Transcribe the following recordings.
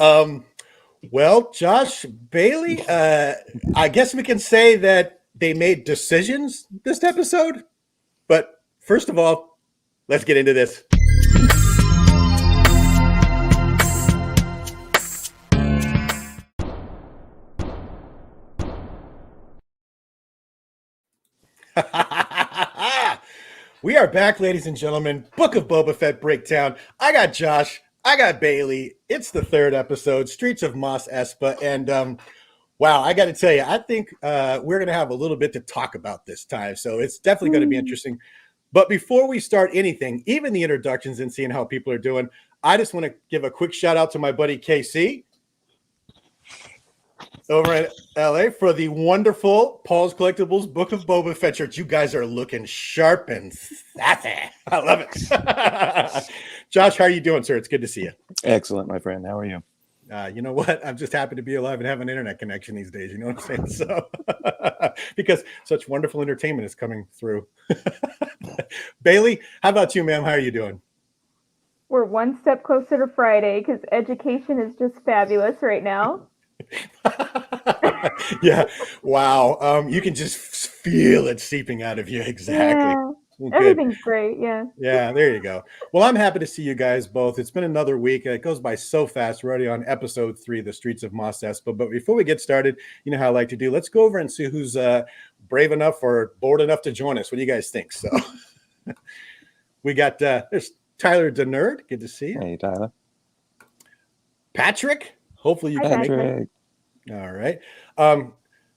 Well, Josh, Bailey, I guess we can say that they made decisions this episode. But first of all, let's get into this. We are back, ladies and gentlemen. Book of Boba Fett breakdown. I got Josh. I got Bailey. It's the third episode, Streets of Mos Espa. And wow, I got to tell you, I think we're going to have a little bit to talk about this time. So it's definitely going to be interesting. But before we start anything, even the introductions and seeing how people are doing, I just want to give a quick shout out to my buddy KC over in LA for the wonderful Paul's Collectibles Book of Boba Fett shirt. You guys are looking sharp and sassy. I love it. Josh, how are you doing, sir? It's good to see you. Excellent, my friend. How are you? You know what? I'm just happy to be alive and have an internet connection these days. You know what I'm saying? So, because such wonderful entertainment is coming through. Bailey, how about you, ma'am? How are you doing? We're one step closer to Friday because education is just fabulous right now. Yeah. Wow. You can just feel it seeping out of you. Exactly. Yeah. Everything's great. Yeah. Yeah. There you go. Well, I'm happy to see you guys both. It's been another week. It goes by so fast. We're already on episode 3, The Streets of Mos Espa. But before we get started, you know how I like to do. Let's go over and see who's brave enough or bold enough to join us. What do you guys think? So we got there's Tyler DeNerd. Good to see you. Hey, Tyler. Patrick. Hopefully you can make it. All right.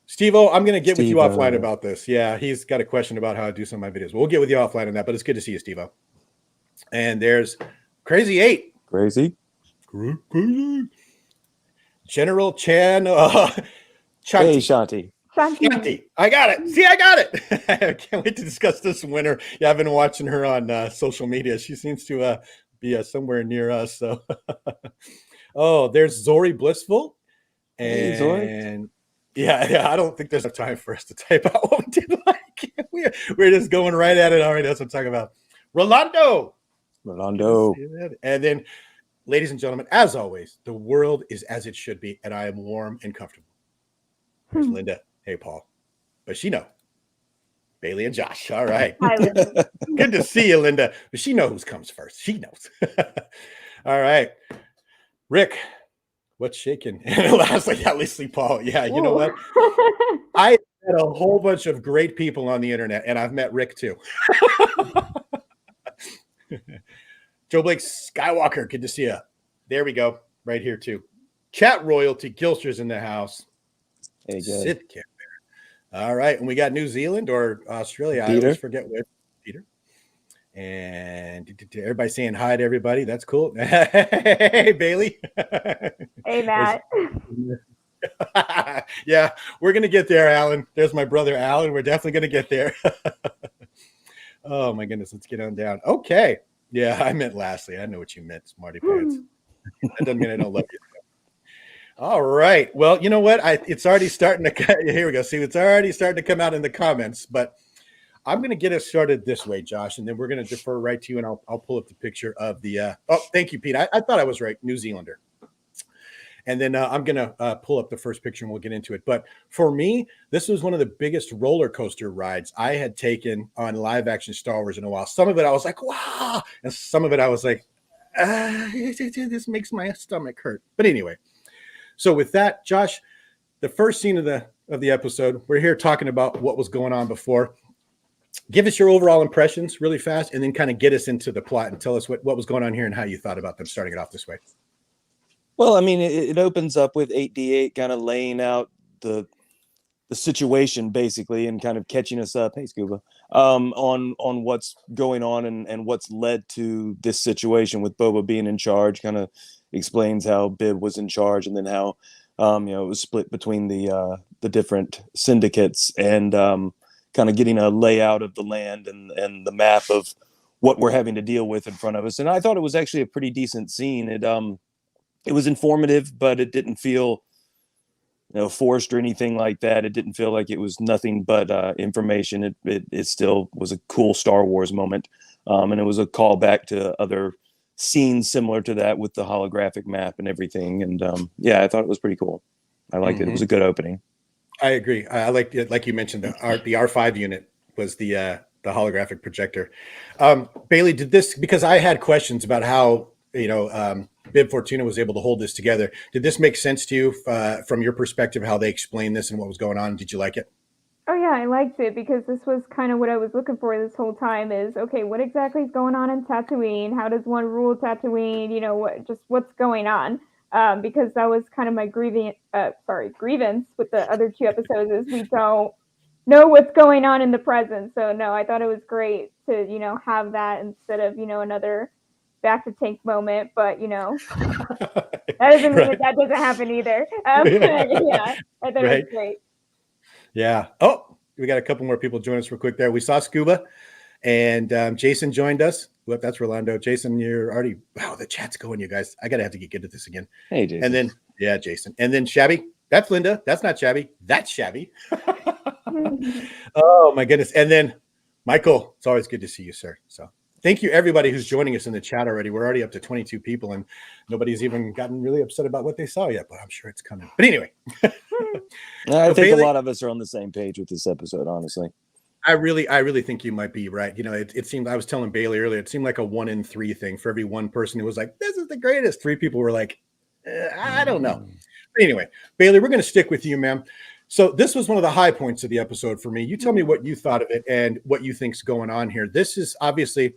Steve-O, I'm going to get with you offline about this. Yeah, he's got a question about how I do some of my videos. We'll get with you offline on that, but it's good to see you, Steve-O. And there's Crazy 8. Crazy. General Chan. Hey, Shanti. Shanti. I got it. See, I got it. I can't wait to discuss this winner. Yeah, I've been watching her on social media. She seems to be somewhere near us. So, oh, there's Zori Blissful. And Zori. Yeah, I don't think there's enough time for us to type out what we did like. We're just going right at it already. That's what I'm talking about. Rolando. And then, ladies and gentlemen, as always, the world is as it should be, and I am warm and comfortable. There's Linda. Hey, Paul. But she know. Bailey and Josh. All right. Hi, Linda. Good to see you, Linda. But she knows who comes first. She knows. All right. Rick. What's shaking? And lastly, obviously, Paul. Yeah, you know what? I met a whole bunch of great people on the internet, and I've met Rick too. Joe Blake Skywalker, good to see you. There we go, right here too. Chat royalty, Gilster's in the house. Hey, Sid Camp there. All right, and we got New Zealand or Australia. Peter. I always forget what. Peter. And everybody saying hi to everybody. That's cool. Hey, Bailey. Hey, Matt. Yeah, we're going to get there, Alan. There's my brother, Alan. We're definitely going to get there. Oh, my goodness. Let's get on down. Okay. Yeah, I meant lastly. I know what you meant, smarty pants. That doesn't mean I don't love you. All right. Well, you know what? It's already starting to – here we go. See, it's already starting to come out in the comments, but – I'm going to get us started this way, Josh, and then we're going to defer right to you, and I'll pull up the picture of the oh, thank you, Pete. I thought I was right, New Zealander. And then I'm going to pull up the first picture, and we'll get into it. But for me, this was one of the biggest roller coaster rides I had taken on live-action Star Wars in a while. Some of it I was like, wow, and some of it I was like, this makes my stomach hurt. But anyway, so with that, Josh, the first scene of the episode, we're here talking about what was going on before. Give us your overall impressions really fast, and then kind of get us into the plot and tell us what was going on here and how you thought about them starting it off this way. Well, I mean, it opens up with 8D8 kind of laying out the situation basically and kind of catching us up. Hey, Scuba, on what's going on and what's led to this situation with Boba being in charge. Kind of explains how Bib was in charge and then how it was split between the different syndicates and kind of getting a layout of the land and the map of what we're having to deal with in front of us. And I thought it was actually a pretty decent scene. It was informative, but it didn't feel forced or anything like that. It didn't feel like it was nothing but information. It still was a cool Star Wars moment. And it was a callback to other scenes similar to that with the holographic map and everything. And yeah, I thought it was pretty cool. I liked it. It was a good opening. I agree. I liked it. Like you mentioned, the R5 unit was the holographic projector. Bailey, did this, because I had questions about how, Bib Fortuna was able to hold this together. Did this make sense to you from your perspective, how they explained this and what was going on? Did you like it? Oh yeah, I liked it because this was kind of what I was looking for this whole time is, okay, what exactly is going on in Tatooine? How does one rule Tatooine? What's going on? Because that was kind of my grievance with the other two episodes is we don't know what's going on in the present. So no, I thought it was great to, have that instead of, another back to tank moment, but that doesn't mean that doesn't happen either. Yeah, I thought it was great. Yeah. Oh, we got a couple more people join us real quick there. We saw Scuba and Jason joined us. Whoop, that's Rolando. Jason, you're already, wow, the chat's going, you guys. I gotta have to get good at this again. Hey, Jason. And then, yeah, Jason. And then Shabby. That's Linda. That's not Shabby. That's Shabby. Oh my goodness. And then Michael, it's always good to see you, sir. So thank you everybody who's joining us in the chat already. We're already up to 22 people and nobody's even gotten really upset about what they saw yet, but I'm sure it's coming. But anyway. I think Bailey, a lot of us are on the same page with this episode, honestly. I really think you might be right. It seemed, I was telling Bailey earlier, it seemed like a 1 in 3 thing for every one person who was like, this is the greatest. 3 people were like, I don't know. But anyway, Bailey, we're going to stick with you, ma'am. So this was one of the high points of the episode for me. You tell me what you thought of it and what you think's going on here. This is obviously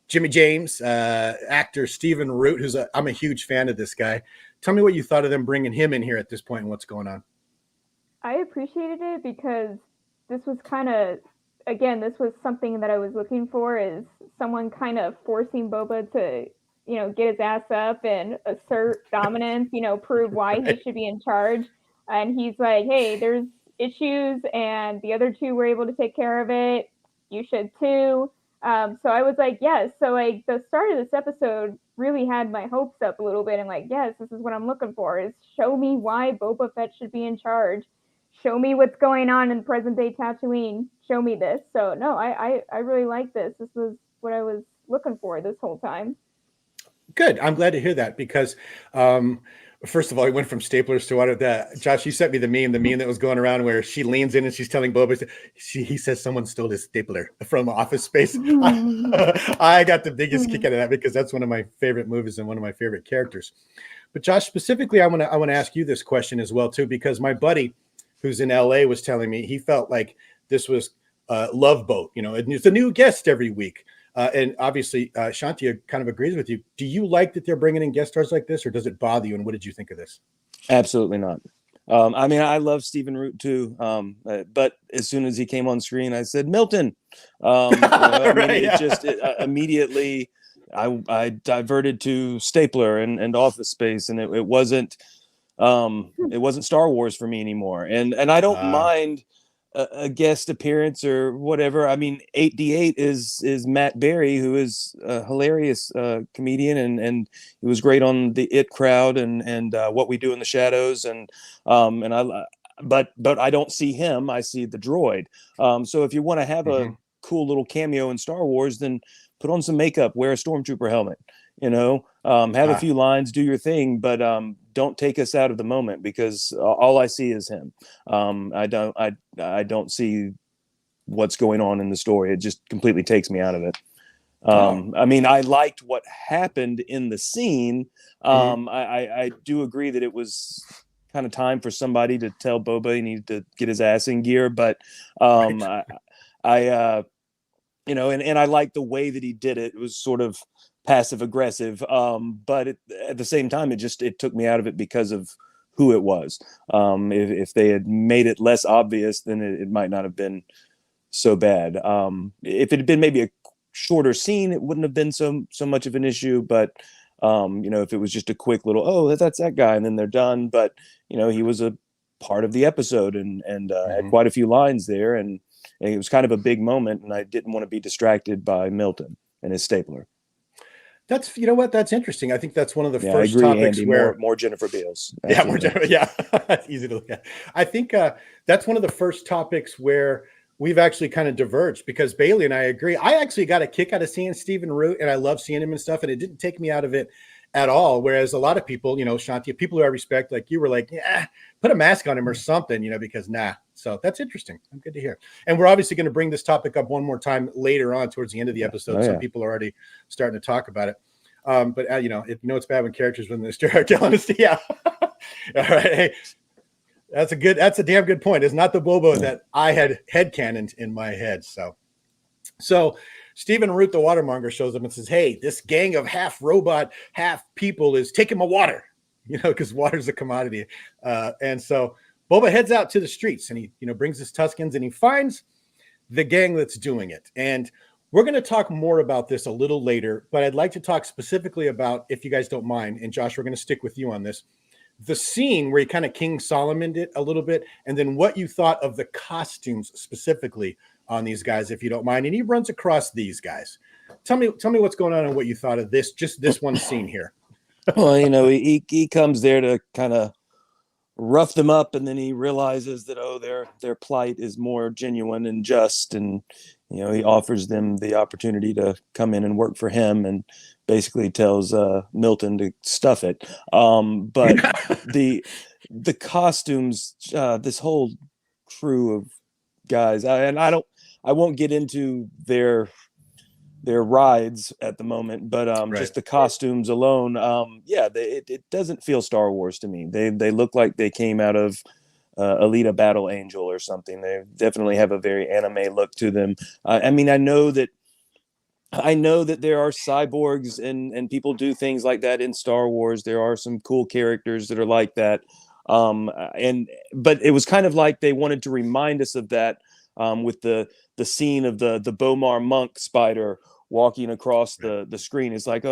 Jimmy James, actor Stephen Root, I'm a huge fan of this guy. Tell me what you thought of them bringing him in here at this point and what's going on. I appreciated it because this was kind of, again, this was something that I was looking for, is someone kind of forcing Boba to, get his ass up and assert dominance, prove why he should be in charge. And he's like, hey, there's issues and the other 2 were able to take care of it. You should too. So I was like, yes. So like the start of this episode really had my hopes up a little bit. And like, yes, this is what I'm looking for, is show me why Boba Fett should be in charge. Show me what's going on in present day Tatooine. Show me this. So no, I really like this. This was what I was looking for this whole time. Good. I'm glad to hear that because, first of all, he went from staplers to what that. Josh, you sent me the meme that was going around where she leans in and she's telling Boba, he says someone stole his stapler from Office Space. I got the biggest kick out of that because that's one of my favorite movies and one of my favorite characters. But Josh, specifically, I want to ask you this question as well too, because my buddy who's in LA was telling me he felt like this was Love Boat. It's a new guest every week. And obviously, Shanti kind of agrees with you. Do you like that they're bringing in guest stars like this, or does it bother you? And what did you think of this? Absolutely not. I mean, I love Stephen Root too, but as soon as he came on screen, I said Milton. Immediately, I diverted to Stapler and Office Space, and it wasn't Star Wars for me anymore. And I don't mind a guest appearance or whatever. I mean, 8D8 is Matt Berry, who is a hilarious comedian, and he was great on the It Crowd and What We Do in the Shadows, but I don't see him. I see the droid. So if you want to have a cool little cameo in Star Wars, then put on some makeup, wear a stormtrooper helmet, have a few lines, do your thing, but don't take us out of the moment, because all I see is him. I don't see what's going on in the story. It just completely takes me out of it. I mean, I liked what happened in the scene. I do agree that it was kind of time for somebody to tell Boba he needed to get his ass in gear, but I I like the way that he did it. It was sort of passive aggressive, but at the same time, it took me out of it because of who it was. If they had made it less obvious, then it might not have been so bad. If it had been maybe a shorter scene, it wouldn't have been so much of an issue. But if it was just a quick little, oh, that's that guy, and then they're done. But he was a part of the episode and had quite a few lines there, and it was kind of a big moment, and I didn't want to be distracted by Milton and his stapler. That's, that's interesting. I think that's one of the first I agree, topics Andy, where more Jennifer Beals. Yeah, more Jennifer. Yeah, it's easy to look at. I think that's one of the first topics where we've actually kind of diverged, because Bailey and I agree. I actually got a kick out of seeing Stephen Root, and I love seeing him and stuff, and it didn't take me out of it at all. Whereas a lot of people, Shanti, people who I respect, like you, were like, yeah, put a mask on him or something, because nah. So that's interesting. I'm good to hear. And we're obviously going to bring this topic up one more time later on towards the end of the episode. Some people are already starting to talk about it. But it's bad when characters when they start telling us, yeah. All right. Hey, that's a damn good point. It's not the Boba that I had headcanoned in my head. So Stephen Root, the watermonger, shows up and says, hey, this gang of half robot, half people is taking my water, because water's a commodity. And so Boba heads out to the streets, and he, brings his Tuskens, and he finds the gang that's doing it. And we're going to talk more about this a little later, but I'd like to talk specifically about, if you guys don't mind, and Josh, we're going to stick with you on this, the scene where he kind of King Solomon'd it a little bit, and then what you thought of the costumes specifically on these guys, if you don't mind. And he runs across these guys. Tell me what's going on and what you thought of this one scene here. Well, he comes there to kind of rough them up, and then he realizes that their plight is more genuine and just, and he offers them the opportunity to come in and work for him, and basically tells Milton to stuff it. But the costumes, this whole crew of guys, I won't get into their rides at the moment, but just the costumes alone, it doesn't feel Star Wars to me. They look like they came out of Alita Battle Angel or something. They definitely have a very anime look to them. I know that there are cyborgs and people do things like that in Star Wars. There are some cool characters that are like that. But it was kind of like they wanted to remind us of that with the scene of the Bomar monk spider walking across the screen. It's like,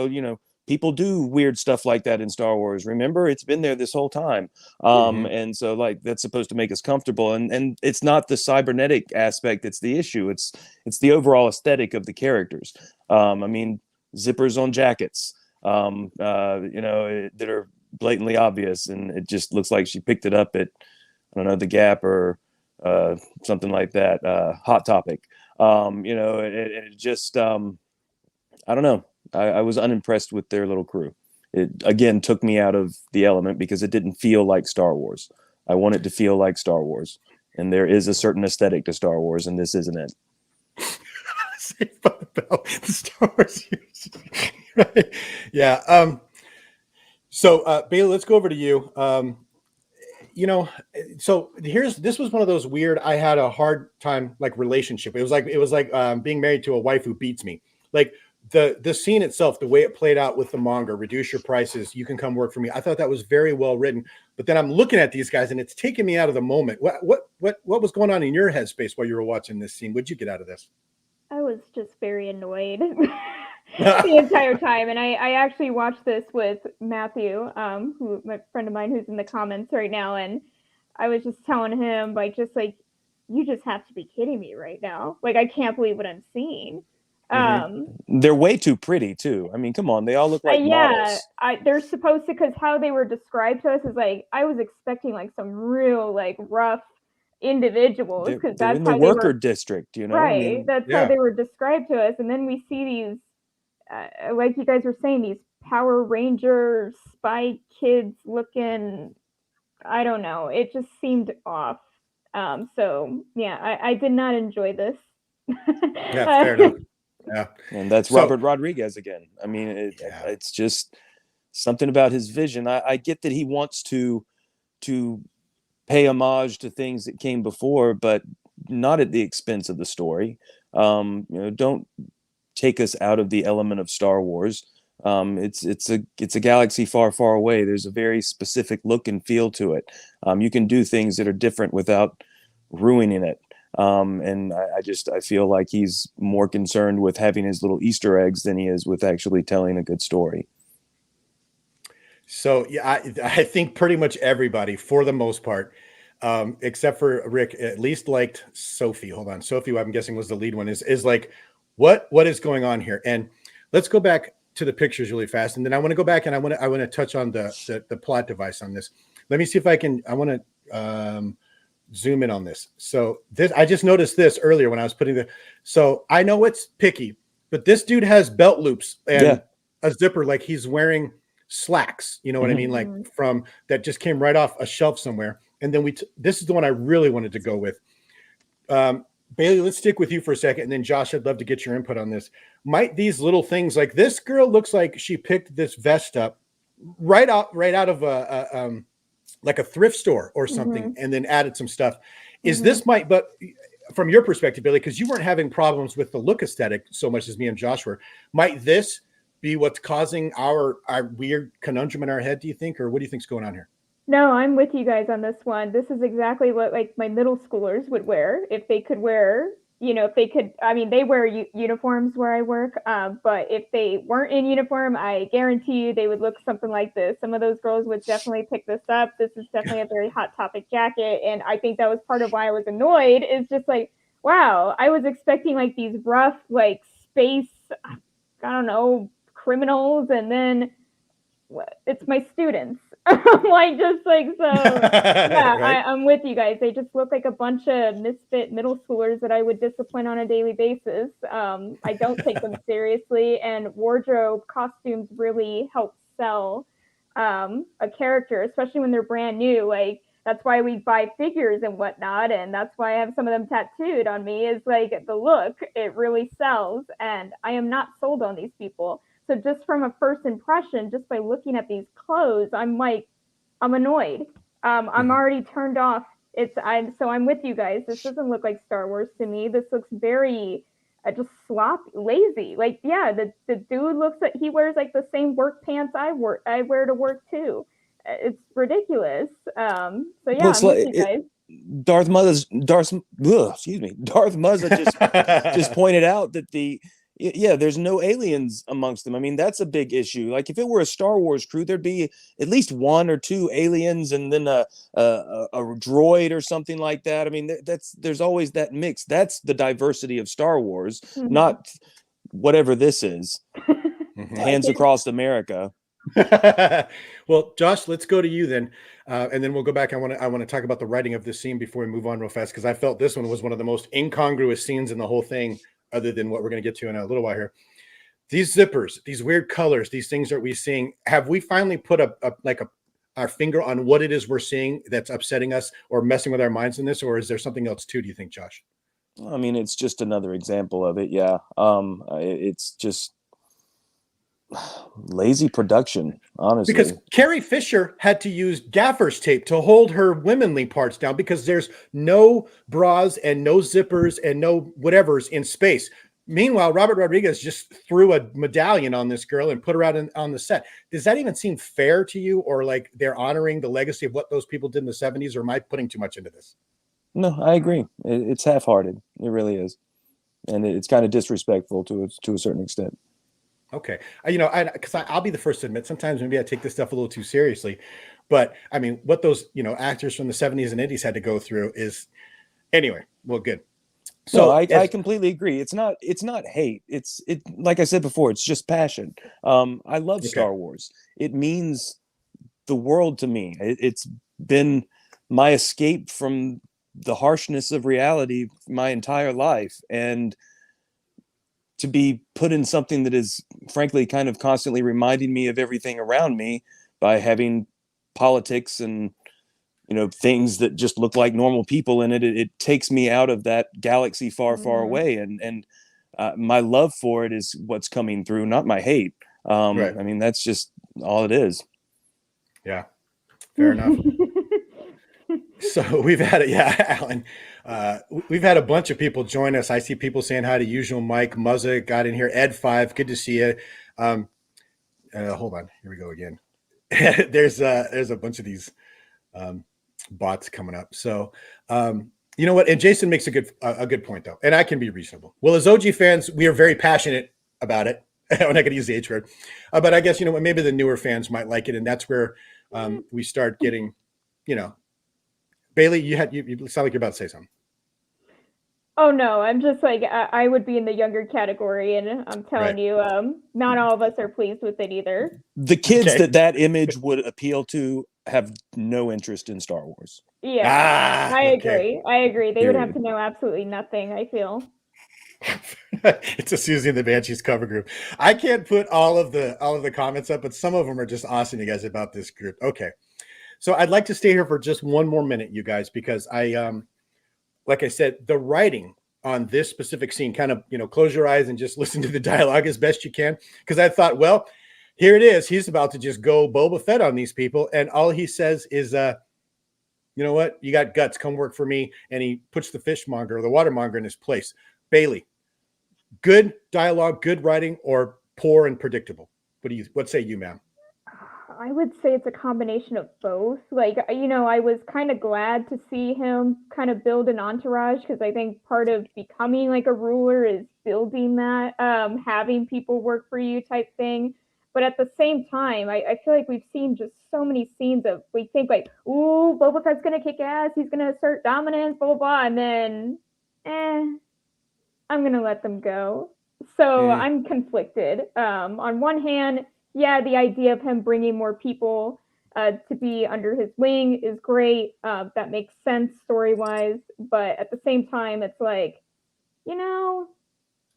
people do weird stuff like that in Star Wars. Remember, it's been there this whole time. And so like that's supposed to make us comfortable. And it's not the cybernetic aspect that's the issue. It's the overall aesthetic of the characters. Zippers on jackets, that are blatantly obvious, and it just looks like she picked it up at, I don't know, the Gap or something like that. Hot Topic. It just, I don't know. I was unimpressed with their little crew. It again took me out of the element because it didn't feel like Star Wars. I want it to feel like Star Wars, and there is a certain aesthetic to Star Wars, and this isn't it. Saved by the Bell, the Star Wars. Right? Yeah. So Bailey, let's go over to you. So this was one of those weird, I had a hard time like relationship. It was like being married to a wife who beats me. Like the scene itself, the way it played out with the manga, reduce your prices, you can come work for me. I thought that was very well written. But then I'm looking at these guys and it's taking me out of the moment. What was going on in your headspace while you were watching this scene? What'd you get out of this? I was just very annoyed the entire time. And I actually watched this with Matthew, who my friend of mine who's in the comments right now. And I was just telling him, you just have to be kidding me right now. Like, I can't believe what I'm seeing. They're way too pretty too. I mean, come on, they all look like models. They're supposed to, because how they were described to us is like, I was expecting like some real like rough individuals, because that's in the worker district, right? That's how they were described to us. And then we see these like you guys were saying, these Power Ranger spy kids looking, I don't know, it just seemed off. So yeah, I did not enjoy this. Yeah, fair enough. Yeah, and that's Robert Rodriguez again. I mean, it's just something about his vision. I get that he wants to pay homage to things that came before, but not at the expense of the story. Don't take us out of the element of Star Wars. It's a galaxy far, far away. There's a very specific look and feel to it. You can do things that are different without ruining it. And I feel like he's more concerned with having his little Easter eggs than he is with actually telling a good story. So yeah, I think pretty much everybody, for the most part, except for Rick, at least liked Sophie. Hold on, Sophie, who I'm guessing was the lead one, is like, what is going on here? And let's go back to the pictures really fast, and then I want to go back and I want to touch on the plot device on this. Let me see if I can. I want to zoom in on this. So this, I just noticed this earlier when I was putting so I know it's picky, but this dude has belt loops and a zipper, like he's wearing slacks, you know what I mean? Like from that just came right off a shelf somewhere. And then this is the one I really wanted to go with. Bailey, let's stick with you for a second. And then Josh, I'd love to get your input on this. Might these little things, like this girl looks like she picked this vest up right out of like a thrift store or something, and then added some stuff. Is this but from your perspective, Billy, because you weren't having problems with the look aesthetic so much as me and Josh were, might this be what's causing our weird conundrum in our head, do you think? Or what do you think's going on here? No, I'm with you guys on this one. This is exactly what like my middle schoolers would wear if they could wear, if they could. I mean, they wear uniforms where I work, but if they weren't in uniform, I guarantee you they would look something like this. Some of those girls would definitely pick this up. This is definitely a very Hot Topic jacket, and I think that was part of why I was annoyed. Is just like, wow, I was expecting like these rough, like space, I don't know, criminals, and then it's my students. Like just like so yeah. Right? I'm with you guys. They just look like a bunch of misfit middle schoolers that I would discipline on a daily basis. I don't take them seriously, and wardrobe costumes really help sell a character, especially when they're brand new. Like that's why we buy figures and whatnot, and that's why I have some of them tattooed on me, is like the look. It really sells, and I am not sold on these people. So just from a first impression, just by looking at these clothes, I'm annoyed. I'm already turned off. I'm with you guys. This doesn't look like Star Wars to me. This looks very just sloppy, lazy. Like, yeah, the dude looks like he wears like the same work pants I wear to work too. It's ridiculous. So yeah, I'm with you guys. Darth Muzza just pointed out that there's no aliens amongst them. I mean, that's a big issue. Like if it were a Star Wars crew, there'd be at least 1 or 2 aliens and then a droid or something like that. I mean, there's always that mix. That's the diversity of Star Wars, not whatever this is. Hands across America. Well, Josh, let's go to you then, and then we'll go back. I want to talk about the writing of this scene before we move on real fast, because I felt this one was one of the most incongruous scenes in the whole thing, other than what we're going to get to in a little while here. These zippers, these weird colors, these things that we're seeing, have we finally put our finger on what it is we're seeing that's upsetting us or messing with our minds in this, or is there something else too, do you think, Josh? I mean, it's just another example of it. Yeah. It's just lazy production, honestly. Because Carrie Fisher had to use gaffer's tape to hold her womanly parts down because there's no bras and no zippers and no whatevers in space. Meanwhile, Robert Rodriguez just threw a medallion on this girl and put her out on the set. Does that even seem fair to you, or like they're honoring the legacy of what those people did in the 70s, or am I putting too much into this? No, I agree. It's half-hearted. It really is. And it's kind of disrespectful to a certain extent. Okay. Because I'll be the first to admit sometimes maybe I take this stuff a little too seriously, but I mean, what those, actors from the 70s and 80s had to go through is, anyway, well, good. So no, I completely agree. It's not hate. It like I said before, it's just passion. I love Star Wars. It means the world to me. It's been my escape from the harshness of reality my entire life, and to be put in something that is frankly kind of constantly reminding me of everything around me by having politics and things that just look like normal people in it, it takes me out of that galaxy far away, and my love for it is what's coming through, not my hate. Right. I mean, that's just all it is. Yeah, fair enough. So we've had Alan. We've had a bunch of people join us. I see people saying hi to usual Mike. Muzza got in here. Ed5, good to see you. Hold on, here we go again. There's a bunch of these bots coming up. So you know what? And Jason makes a good point though, and I can be reasonable. Well, as OG fans, we are very passionate about it. I'm not going to use the H word, but I guess maybe the newer fans might like it, and that's where we start getting, Bailey, you sound like you're about to say something. Oh no, I'm just like I would be in the younger category, and I'm telling you, not all of us are pleased with it either. The kids that image would appeal to have no interest in Star Wars. Yeah, I Okay. agree. They would have Period. to know absolutely nothing, I feel. It's a Susie and the Banshees cover group. I can't put all of the comments up, but some of them are just awesome, you guys, about this group. Okay. So I'd like to stay here for just one more minute, you guys, because like I said, the writing on this specific scene, kind of, close your eyes and just listen to the dialogue as best you can. Because I thought, well, here it is. He's about to just go Boba Fett on these people. And all he says is, you know what? You got guts. Come work for me. And he puts the fishmonger or the watermonger in his place. Bailey, good dialogue, good writing, or poor and predictable? What say you, ma'am? I would say it's a combination of both. Like, I was kind of glad to see him kind of build an entourage because I think part of becoming like a ruler is building that, having people work for you type thing. But at the same time, I feel like we've seen just so many scenes of we think like, ooh, Boba Fett's gonna kick ass, he's gonna assert dominance, blah blah blah, and then, I'm gonna let them go. So I'm conflicted. On one hand, yeah, the idea of him bringing more people to be under his wing is great. That makes sense story wise, but at the same time, it's like,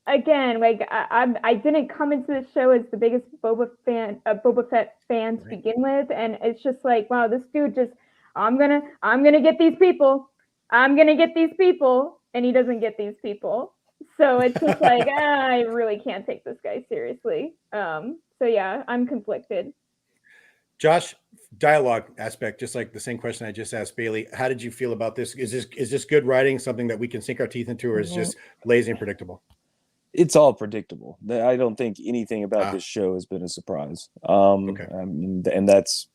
again, like I didn't come into this show as the biggest Boba Fett fan to begin with, and it's just like, wow, this dude just, I'm gonna get these people, and he doesn't get these people. So it's just like, I really can't take this guy seriously. So yeah, I'm conflicted. Josh, dialogue aspect, just like the same question I just asked Bailey. How did you feel about this? Is this good writing, something that we can sink our teeth into, or is it just lazy and predictable? It's all predictable. I don't think anything about this show has been a surprise. Okay. And that's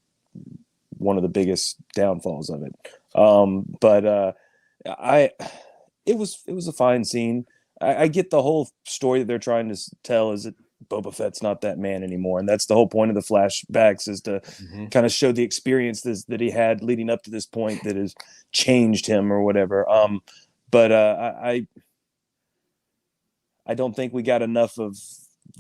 one of the biggest downfalls of it. But it was a fine scene. I get the whole story that they're trying to tell is that Boba Fett's not that man anymore, and that's the whole point of the flashbacks, is to kind of show the experiences that he had leading up to this point that has changed him or whatever. But I don't think we got enough of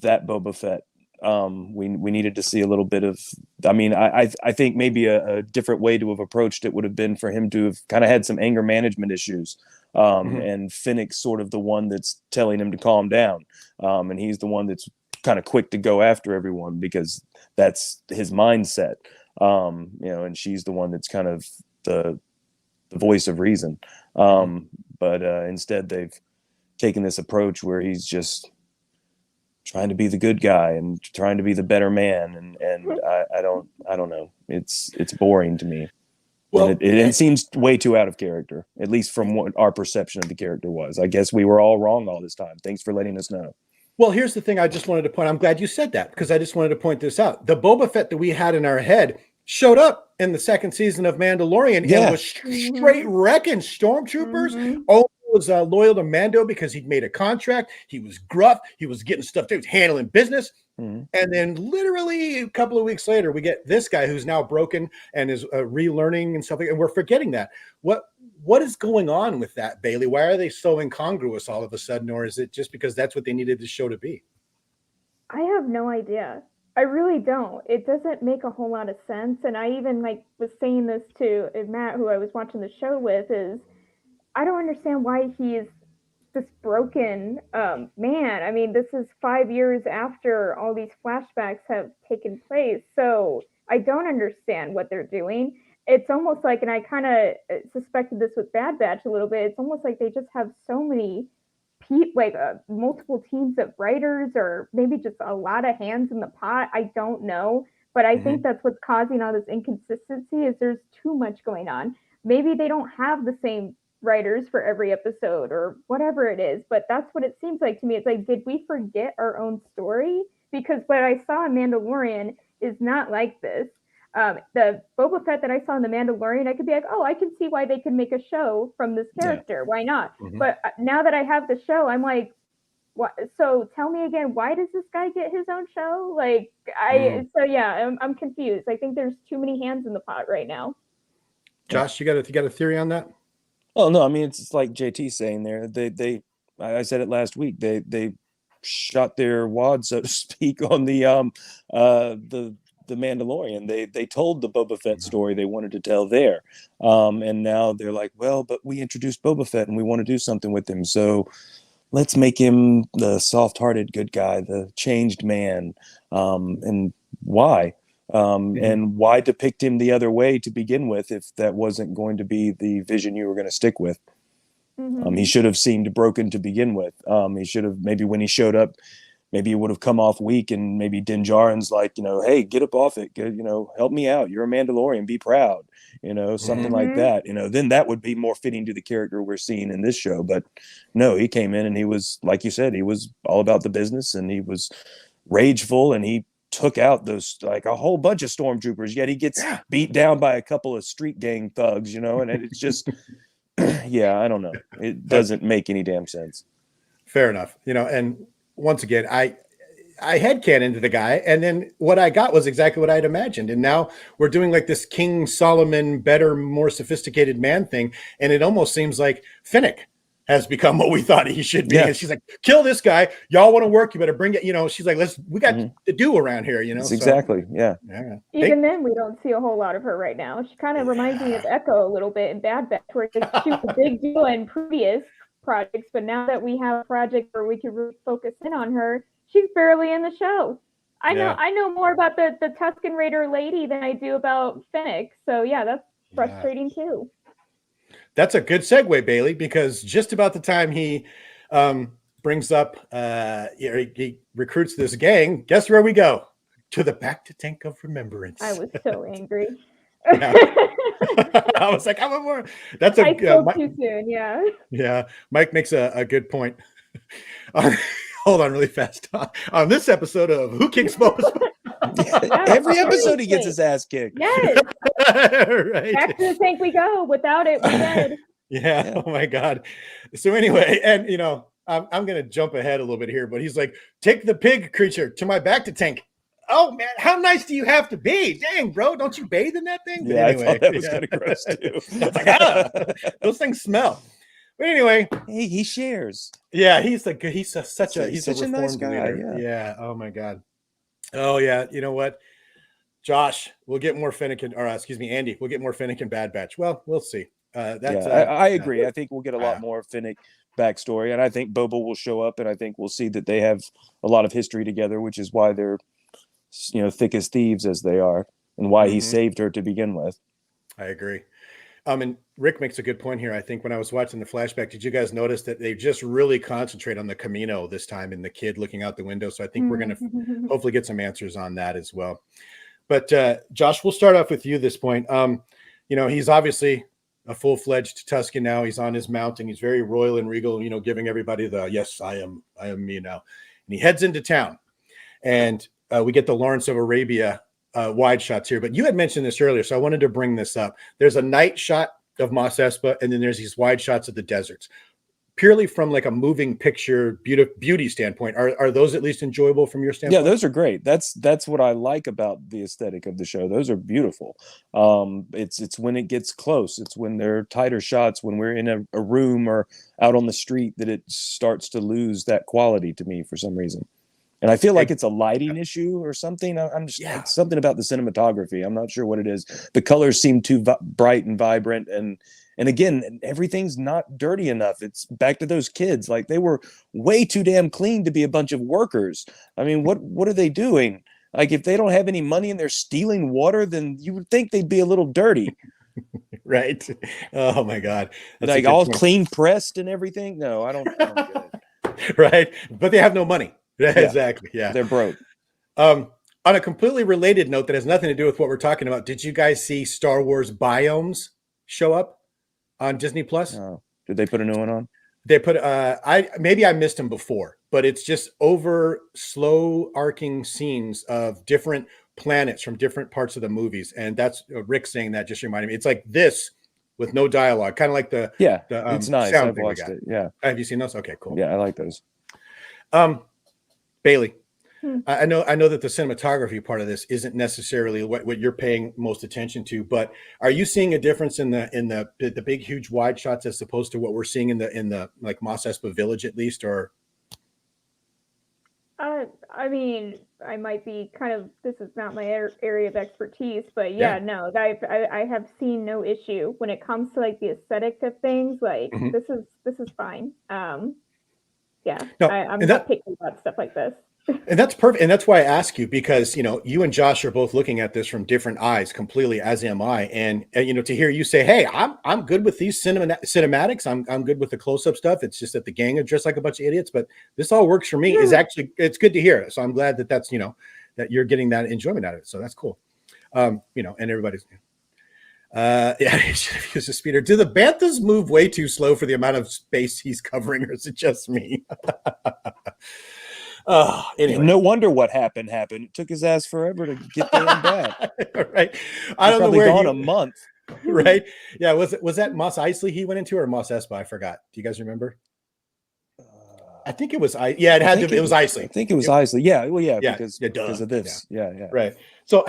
that Boba Fett. We needed to see a little bit of. I mean, I think maybe a different way to have approached it would have been for him to have kind of had some anger management issues, and Finnick's sort of the one that's telling him to calm down, and he's the one that's kind of quick to go after everyone because that's his mindset, and she's the one that's kind of the voice of reason, but instead they've taken this approach where he's just trying to be the good guy and trying to be the better man, and I don't know. It's boring to me. Well, it seems way too out of character, at least from what our perception of the character was. I guess we were all wrong all this time. Thanks for letting us know. Well, here's the thing I just wanted to point. I'm glad you said that because I just wanted to point this out. The Boba Fett that we had in our head showed up in the second season of Mandalorian and was straight wrecking stormtroopers. Was loyal to Mando because he'd made a contract. He was gruff. He was getting stuff done. He was handling business. And then literally a couple of weeks later, we get this guy who's now broken and is relearning and stuff like that. And we're forgetting that. What is going on with that, Bailey? Why are they so incongruous all of a sudden? Or is it just because that's what they needed the show to be? I have no idea. I really don't. It doesn't make a whole lot of sense. And I even was saying this to Matt, who I was watching the show with, is I don't understand why he is this broken man. I mean, this is 5 years after all these flashbacks have taken place. So I don't understand what they're doing. It's almost like, and I kind of suspected this with Bad Batch a little bit, it's almost like they just have so many multiple teams of writers, or maybe just a lot of hands in the pot. I don't know. But I think that's what's causing all this inconsistency is there's too much going on. Maybe they don't have the same writers for every episode or whatever it is, but that's what it seems like to me. It's like, did we forget our own story? Because what I saw in Mandalorian is not like this. The Boba Fett that I saw in The Mandalorian, I could be like, oh, I can see why they could make a show from this character. Why not? But now that I have the show, I'm like, what? So tell me again, why does this guy get his own show? So yeah, I'm confused. I think there's too many hands in the pot right now. Josh, you got a theory on that? Oh no, I mean it's like JT saying there. I said it last week. They shot their wad, so to speak, on the the Mandalorian. They told the Boba Fett story they wanted to tell there, and now they're like, well, but we introduced Boba Fett and we want to do something with him, so let's make him the soft-hearted good guy, the changed man. And why? And why depict him the other way to begin with if that wasn't going to be the vision you were going to stick with? He should have seemed broken to begin with. He should have, maybe when he showed up, maybe he would have come off weak, and maybe Din Djarin's like, hey, get up off it. Help me out. You're a Mandalorian. Be proud. Something like that. Then that would be more fitting to the character we're seeing in this show. But no, he came in and he was, like you said, he was all about the business, and he was rageful, and he took out those, like, a whole bunch of stormtroopers, yet he gets beat down by a couple of street gang thugs, and it's just, I don't know. It doesn't make any damn sense. Fair enough. And once again, I headcanoned the guy, and then what I got was exactly what I'd imagined. And now we're doing like this King Solomon, better, more sophisticated man thing. And it almost seems like Finnick has become what we thought he should be. Yeah. And she's like, kill this guy. Y'all want to work, you better bring it. She's like, we got to do around here, That's exactly. Yeah. Even then, we don't see a whole lot of her right now. She kind of reminds me of Echo a little bit in Bad Batch, where she was a big deal in previous projects, but now that we have a project where we can really focus in on her, she's barely in the show. I know more about the Tusken Raider lady than I do about Finnick. So that's frustrating too. That's a good segue, Bailey, because just about the time he brings up, he recruits this gang, guess where we go? To the Back to Tank of Remembrance. I was so angry. I was like, I want more. That's a too soon. Yeah. Mike makes a good point. Hold on really fast. On this episode of Who Kicks Boba's Every episode he gets his ass kicked. Yes. Right. Back to the tank we go. Without it, we're dead. Yeah. Oh my God. So anyway, and I'm gonna jump ahead a little bit here, but he's like, take the pig creature to my back to tank. Oh man, how nice do you have to be? Dang, bro, don't you bathe in that thing? Yeah, anyway, I thought that was kind of gross too. I was like, those things smell. But anyway, hey, he shares. Yeah, he's such a nice guy. Yeah. Oh my God. Oh yeah. You know what, Josh? We'll get more Finnick, or excuse me, Andy. We'll get more Finnick in Bad Batch. Well, we'll see. I agree. I think we'll get a lot more Finnick backstory, and I think Boba will show up, and I think we'll see that they have a lot of history together, which is why they're thick as thieves as they are, and why he saved her to begin with. I agree. And Rick makes a good point here. I think when I was watching the flashback, did you guys notice that they just really concentrate on the Camino this time and the kid looking out the window? So I think we're going to hopefully get some answers on that as well. But Josh, we'll start off with you this point. He's obviously a full-fledged Tusken now. He's on his mount and he's very royal and regal, giving everybody the, yes, I am me now. And he heads into town, and we get the Lawrence of Arabia wide shots here, but you had mentioned this earlier, so I wanted to bring this up. There's a night shot of Mos Espa, and then there's these wide shots of the deserts. Purely from like a moving picture beauty standpoint, are those at least enjoyable from your standpoint? Yeah, those are great. That's what I like about the aesthetic of the show. Those are beautiful. It's when it gets close. It's when they're tighter shots, when we're in a room or out on the street, that it starts to lose that quality to me for some reason. And I feel like it's a lighting issue or something. It's something about the cinematography. I'm not sure what it is. The colors seem too bright and vibrant. And again, everything's not dirty enough. It's back to those kids. Like, they were way too damn clean to be a bunch of workers. I mean, what are they doing? Like, if they don't have any money and they're stealing water, then you would think they'd be a little dirty. Right. Oh my God. That's like all clean pressed and everything. No, I don't get it. Right. But they have no money. Yeah, exactly. Yeah. They're broke. On a completely related note that has nothing to do with what we're talking about, did you guys see Star Wars Biomes show up on Disney Plus? No. Did they put a new one on? They put I missed them before, but it's just over slow arcing scenes of different planets from different parts of the movies. And that's Rick saying that just reminded me. It's like this with no dialogue, kind of like the it's nice. I've watched it. Yeah. Have you seen those? Okay, cool. Yeah, I like those. Bailey, I know that the cinematography part of this isn't necessarily what you're paying most attention to, but are you seeing a difference in the big, huge wide shots as opposed to what we're seeing in the like Mos Espa village, at least? Or I mean, I might be kind of, this is not my area of expertise, but Yeah. no, I have seen no issue when it comes to like the aesthetic of things. Like Mhm. this is fine. Yeah, No, I'm and not that picky about stuff like this. and that's perfect. And that's why I ask you, because you and Josh are both looking at this from different eyes completely, as am I. And to hear you say, "Hey, I'm good with these cinematics. I'm good with the close-up stuff. It's just that the gang are dressed like a bunch of idiots, but this all works for me." Is actually, it's good to hear. So I'm glad that that's that you're getting that enjoyment out of it. So that's cool. And everybody's yeah, he should have used a speeder. Do the banthas move way too slow for the amount of space he's covering, or is it just me? Anyway. No wonder what happened. It took his ass forever to get there and back. Right. I don't know Probably where gone a month. Right. Yeah. Was that Mos Eisley he went into, or Mos Espa? I forgot. Do you guys remember? I think it was yeah, it had to it was Eisley. I think it was Eisley. Yeah. Well, yeah, Yeah, because of this. Yeah. Right. So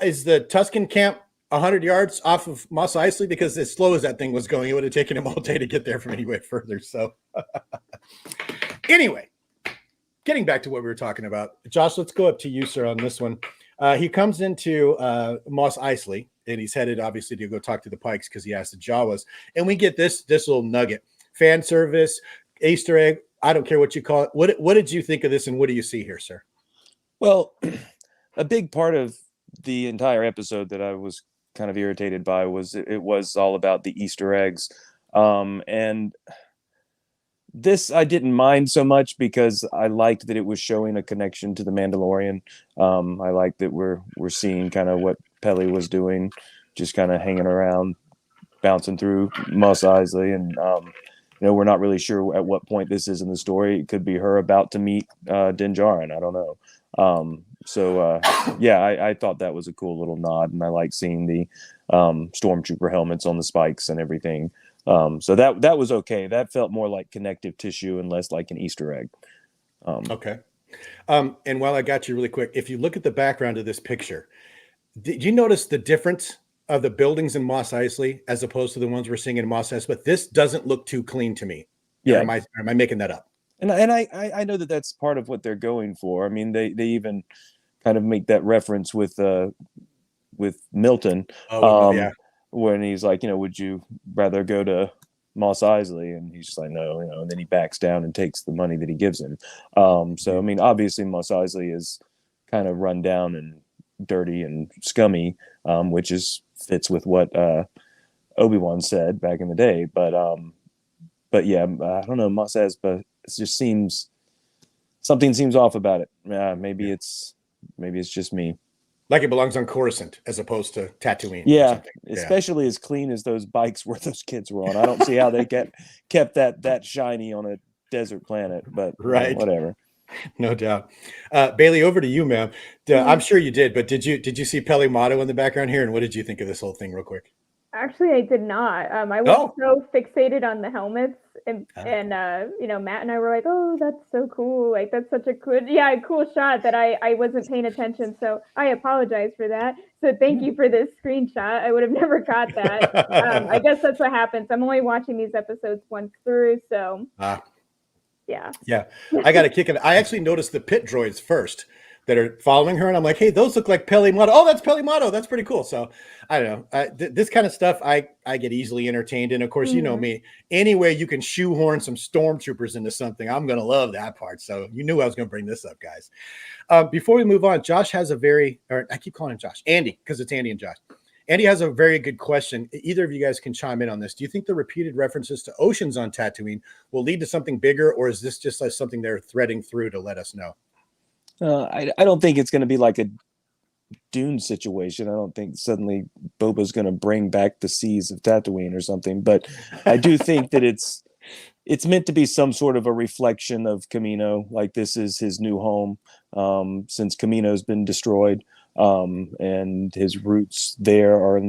is the Tuscan camp 100 yards off of Mos Eisley? Because as slow as that thing was going, it would have taken him all day to get there from anywhere further. So anyway, getting back to what we were talking about, Josh, let's go up to you, sir, on this one. He comes into Mos Eisley, and he's headed obviously to go talk to the Pikes because he asked the Jawas, and we get this little nugget: fan service, Easter egg. I don't care what you call it. What did you think of this, and what do you see here, sir? Well, a big part of the entire episode that I was kind of irritated by was it was all about the Easter eggs, and this I didn't mind so much because I liked that it was showing a connection to the Mandalorian. I liked that we're seeing kind of what Peli was doing, just kind of hanging around, bouncing through Mos Eisley, and we're not really sure at what point this is in the story. It could be her about to meet Din Djarin. I don't know. I thought that was a cool little nod, and I like seeing the stormtrooper helmets on the spikes and everything. So that was okay. That felt more like connective tissue and less like an Easter egg. Okay. And while I got you really quick, if you look at the background of this picture, did you notice the difference of the buildings in Mos Eisley as opposed to the ones we're seeing in Mos Espa? But this doesn't look too clean to me. Yeah. Or am I making that up? And I know that that's part of what they're going for. I mean, they even kind of make that reference with Milton. Yeah. When he's like, would you rather go to Mos Eisley? And he's just like, no, and then he backs down and takes the money that he gives him. So, I mean, obviously Mos Eisley is kind of run down and dirty and scummy, which fits with what Obi-Wan said back in the day. But yeah, I don't know, Mos Espa, it just something seems off about it. Maybe it's just me. Like it belongs on Coruscant as opposed to Tatooine. Yeah, especially as clean as those bikes where those kids were on. I don't see how they kept that shiny on a desert planet, but right, whatever. No doubt. Bailey, over to you, ma'am. I'm sure you did, but did you see Peli Motto in the background here, and what did you think of this whole thing, real quick? Actually, I did not. I was so fixated on the helmets, and Matt and I were like, "Oh, that's so cool! Like that's such a cool shot that I wasn't paying attention." So I apologize for that. So thank you for this screenshot. I would have never caught that. I guess that's what happens. I'm only watching these episodes once through, so yeah. I got to kick it. I actually noticed the pit droids first that are following her, and I'm like, hey, those look like Peli Motto. Oh, that's Peli Motto. That's pretty cool. So I don't know. This kind of stuff I get easily entertained in. Of course, you know me. Any way you can shoehorn some stormtroopers into something, I'm going to love that part. So you knew I was going to bring this up, guys. Before we move on, Josh has I keep calling him Josh. Andy, because it's Andy and Josh. Andy has a very good question. Either of you guys can chime in on this. Do you think the repeated references to oceans on Tatooine will lead to something bigger, or is this just like something they're threading through to let us know? I don't think it's going to be like a Dune situation. I don't think suddenly Boba's going to bring back the seas of Tatooine or something. But I do think that it's meant to be some sort of a reflection of Kamino. Like this is his new home since Kamino's been destroyed, and his roots there are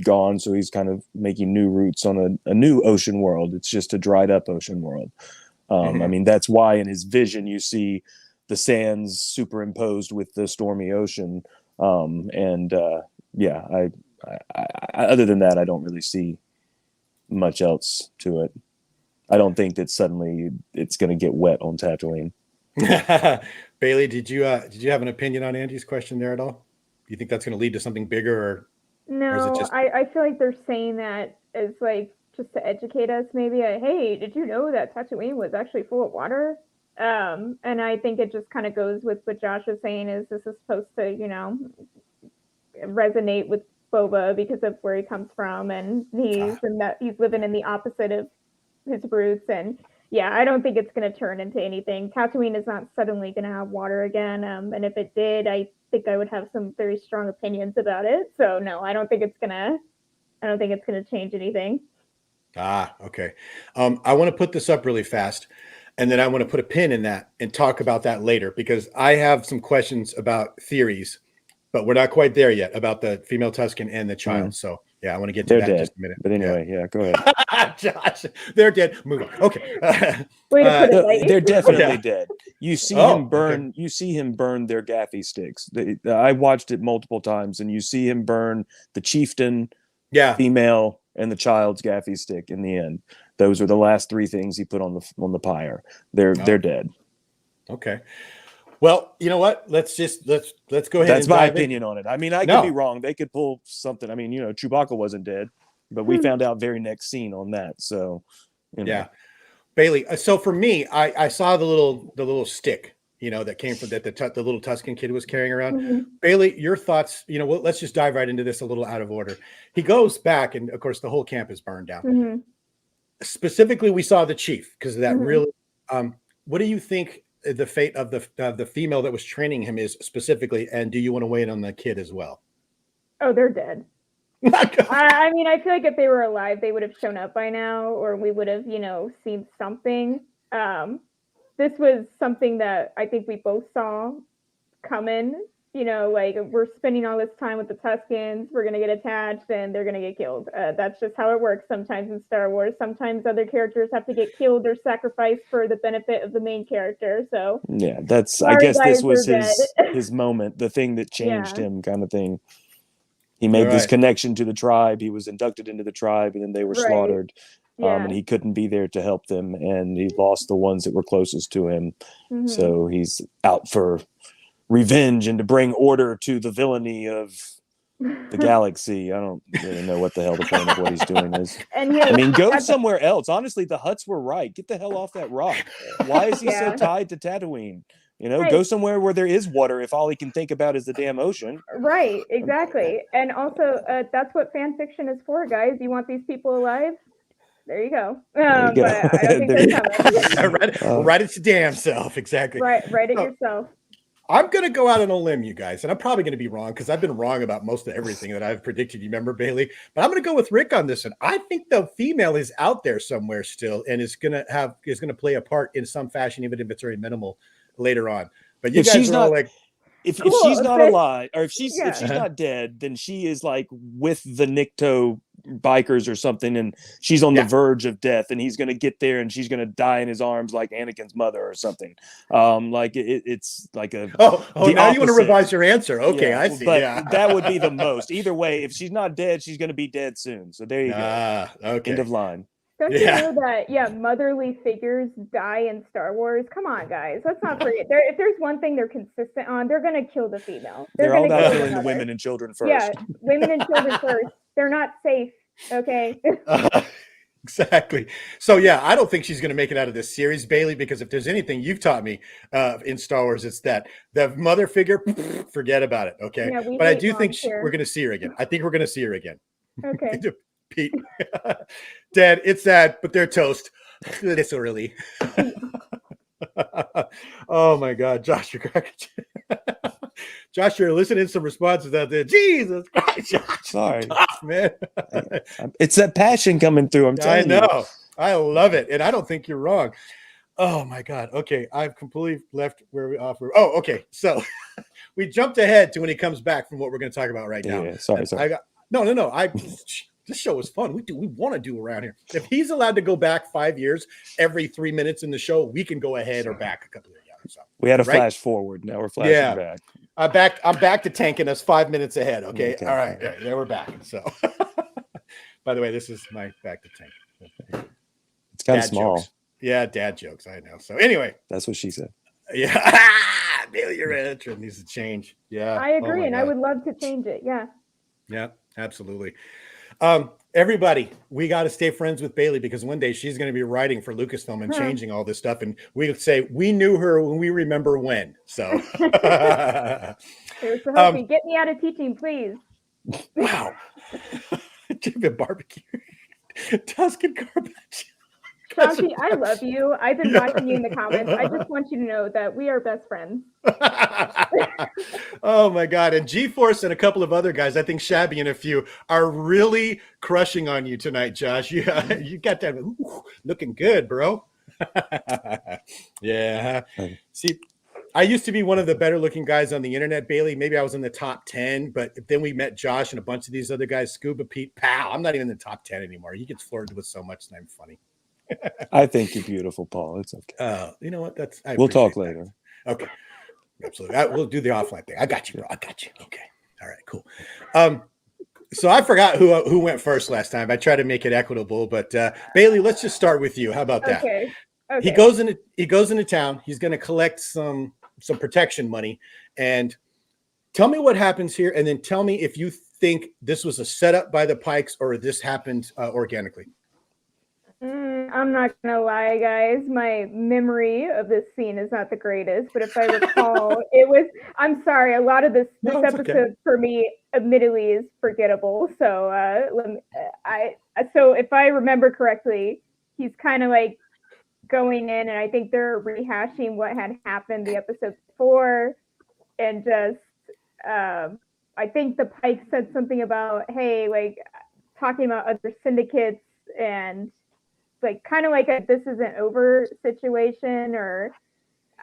gone. So he's kind of making new roots on a new ocean world. It's just a dried up ocean world. I mean, that's why in his vision you see the sands superimposed with the stormy ocean. I other than that, I don't really see much else to it. I don't think that suddenly it's going to get wet on Tatooine. Bailey, did you have an opinion on Andy's question there at all? Do you think that's going to lead to something bigger, or is it No, just I feel like they're saying that as like just to educate us, maybe. Hey, did you know that Tatooine was actually full of water? And I think it just kind of goes with what Josh was saying. Is this is supposed to, resonate with Boba because of where he comes from, and he's living in the opposite of his roots. And yeah, I don't think it's going to turn into anything. Tatooine is not suddenly going to have water again. And if it did, I think I would have some very strong opinions about it. So no, I don't think it's gonna change anything. Okay. I want to put this up really fast, and then I want to put a pin in that and talk about that later, because I have some questions about theories, but we're not quite there yet about the female Tusken and the child. So yeah, I want to get to that in just a minute. But anyway, yeah, go ahead. Josh, they're dead. Move on. Okay. They're definitely dead. You see him burn. Okay. You see him burn their gaffy sticks. I watched it multiple times, and you see him burn the chieftain, female, and the child's gaffy stick. In the end, those are the last three things he put on the pyre. They're dead. Okay. Well, you know what? Let's go ahead. That's my opinion on it. I mean, I could be wrong. They could pull something. I mean, Chewbacca wasn't dead, but we found out very next scene on that. So, yeah, Bailey. So for me, I saw the little stick, that came from that the little Tusken kid was carrying around. Mm-hmm. Bailey, your thoughts? Let's just dive right into this a little out of order. He goes back, and of course, the whole camp is burned down. Mm-hmm. Specifically, we saw the chief because of that. Mm-hmm. Really, what do you think the fate of the female that was training him is specifically, and do you want to weigh in on the kid as well? Oh, they're dead. I mean, I feel like if they were alive, they would have shown up by now, or we would have, seen something. This was something that I think we both saw coming. Like, we're spending all this time with the Tuskens, we're going to get attached, and they're going to get killed. That's just how it works sometimes in Star Wars. Sometimes other characters have to get killed or sacrificed for the benefit of the main character. So yeah, I guess this was his moment, the thing that changed him, kind of thing. He made this connection to the tribe. He was inducted into the tribe, and then they were slaughtered. And he couldn't be there to help them, and he lost the ones that were closest to him. Mm-hmm. So he's out for revenge and to bring order to the villainy of the galaxy. I don't really know what the hell the point of what he's doing is. Go somewhere else. Honestly, the Hutts were right. Get the hell off that rock. Why is he so tied to Tatooine? Go somewhere where there is water if all he can think about is the damn ocean. Right, exactly. And also, that's what fan fiction is for, guys. You want these people alive? There you go. But I don't think that's coming. Write it your damn self. Exactly. Write it yourself. I'm going to go out on a limb, you guys, and I'm probably going to be wrong because I've been wrong about most of everything that I've predicted. You remember, Bailey? But I'm going to go with Rick on this one. I think the female is out there somewhere still and is going to play a part in some fashion, even if it's very minimal later on. But you guys are all like, if she's not alive, or if she's not dead, then she is like with the Nikto bikers or something, and she's on the verge of death, and he's going to get there, and she's going to die in his arms like Anakin's mother or something. Like it's like a now you want to revise your answer. Okay, I see. But that would be the most. Either way, if she's not dead, she's going to be dead soon. So there you go. Okay. End of line. Don't you know that, motherly figures die in Star Wars? Come on, guys. Let's not forget. If there's one thing they're consistent on, they're going to kill the female. They're all about killing the women and children first. Yeah, women and children first. They're not safe, okay? Exactly. So, I don't think she's going to make it out of this series, Bailey, because if there's anything you've taught me in Star Wars, it's that the mother figure, forget about it, okay? Yeah, but I do think we're going to see her again. I think we're going to see her again. Okay. Pete. Dad, it's sad, but they're toast. This early. Oh my God, Josh, you're cracking. Josh, you're listening to some responses out there. Jesus Christ, Josh. Sorry, man. It's that passion coming through. I'm telling you. I know. I love it, and I don't think you're wrong. Oh my God. Okay, I've completely left where we off. Oh, okay. So we jumped ahead to when he comes back from what we're going to talk about right now. Yeah. Sorry. No. This show is fun. We want to do around here. If he's allowed to go back 5 years, every 3 minutes in the show, we can go ahead or back a couple of years. So, we had a flash forward. Now we're flashing back. I'm back to tanking us 5 minutes ahead. Okay. All right. There we're back. So, by the way, this is my back to tank. It's kind of small. Jokes. Yeah, dad jokes. I know. So anyway, that's what she said. Yeah. Bailey, your intro needs to change. Yeah. I agree, my and I God. would love to change it. Yeah. Yeah, absolutely. Everybody, we got to stay friends with Bailey because one day she's going to be writing for Lucasfilm and changing all this stuff. And we say we knew her when we remember when. So, Here's the hoping. Get me out of teaching, please. wow. Chicken barbecue, Tuscan garbage. Chachi, I love you. I've been watching you in the comments. I just want you to know that we are best friends. Oh my God. And G-Force and a couple of other guys, I think Shabby and a few, are really crushing on you tonight, Josh. You got that looking good, bro. Yeah. See, I used to be one of the better looking guys on the internet, Bailey. Maybe I was in the top 10, but then we met Josh and a bunch of these other guys, Scuba Pete, Pow. I'm not even in the top 10 anymore. He gets flirted with so much and I'm funny. I think you're beautiful, Paul. It's okay. You know what? We'll talk later. Okay. Absolutely. We'll do the offline thing. I got you, bro. I got you. Okay. All right, cool. So I forgot who went first last time. I tried to make it equitable, but Bailey, let's just start with you. How about that? Okay. He goes into town. He's going to collect some protection money. And tell me what happens here, and then tell me if you think this was a setup by the Pikes or this happened organically. I'm not gonna lie, guys. My memory of this scene is not the greatest, but if I recall, it was. I'm sorry. A lot of this episode for me, admittedly, is forgettable. So, so if I remember correctly, he's kind of like going in, and I think they're rehashing what had happened the episode before, and just. I think the Pike said something about, hey, like talking about other syndicates and. Like kind of like a this isn't over situation, or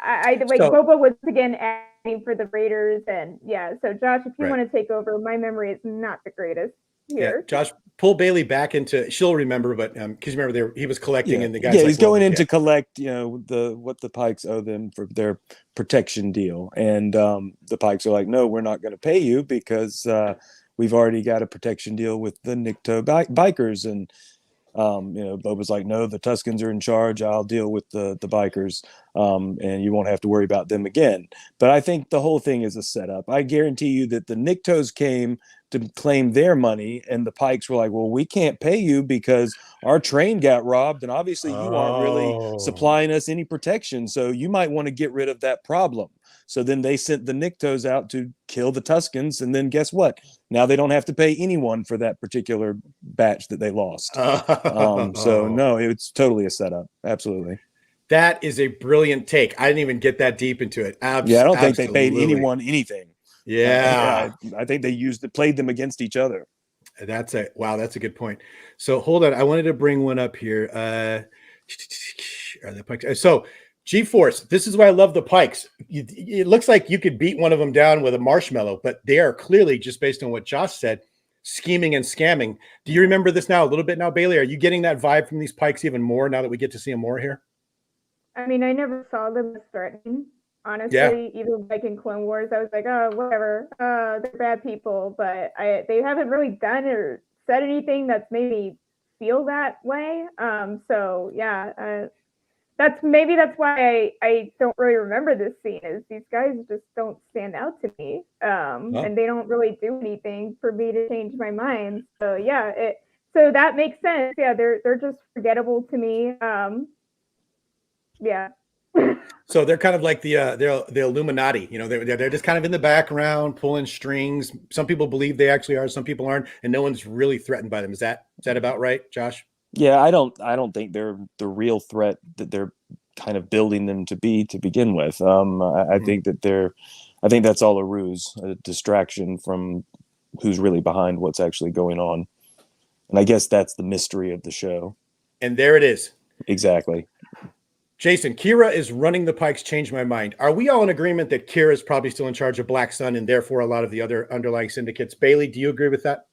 Boba was again adding for the Raiders, and yeah. So Josh, if you want to take over, my memory is not the greatest here. Yeah, Josh, pull Bailey back into. She'll remember, but because remember he was collecting, and the guys. Yeah, he's going in to collect, what the Pikes owe them for their protection deal, and the Pikes are like, no, we're not going to pay you because we've already got a protection deal with the Nikto bikers, and. Boba's like, no, the Tuscans are in charge. I'll deal with the bikers, and you won't have to worry about them again. But I think the whole thing is a setup. I guarantee you that the Niktos came to claim their money, and the Pikes were like, well, we can't pay you because our train got robbed, and obviously you aren't really supplying us any protection, so you might want to get rid of that problem. So then they sent the Niktos out to kill the Tuscans, and then guess what? Now they don't have to pay anyone for that particular batch that they lost. So no, it's totally a setup. Absolutely. That is a brilliant take. I didn't even get that deep into it. Yeah, I don't think they paid anyone anything. Yeah. I think they played them against each other. That's a good point. So hold on. I wanted to bring one up here. So G-Force, this is why I love the Pikes. It looks like you could beat one of them down with a marshmallow, but they are clearly, just based on what Josh said, scheming and scamming. Do you remember this now a little bit now, Bailey? Are you getting that vibe from these Pikes even more now that we get to see them more here? I mean, I never saw them as threatening. Honestly, even like in Clone Wars, I was like, oh, whatever. They're bad people, but they haven't really done or said anything that's made me feel that way. So yeah, that's why I don't really remember this scene. Is these guys just don't stand out to me, and they don't really do anything for me to change my mind. So yeah, so that makes sense. Yeah, they're just forgettable to me. Yeah. So they're kind of like the Illuminati, they're just kind of in the background pulling strings. Some people believe they actually are, some people aren't, and no one's really threatened by them. Is that about right, Josh? Yeah, I don't think they're the real threat that they're kind of building them to be to begin with. I think that's all a ruse, a distraction from who's really behind what's actually going on. And I guess that's the mystery of the show. And there it is. Exactly. Jason, Kira is running the Pikes. Changed my mind. Are we all in agreement that Kira is probably still in charge of Black Sun and therefore a lot of the other underlying syndicates? Bailey, do you agree with that?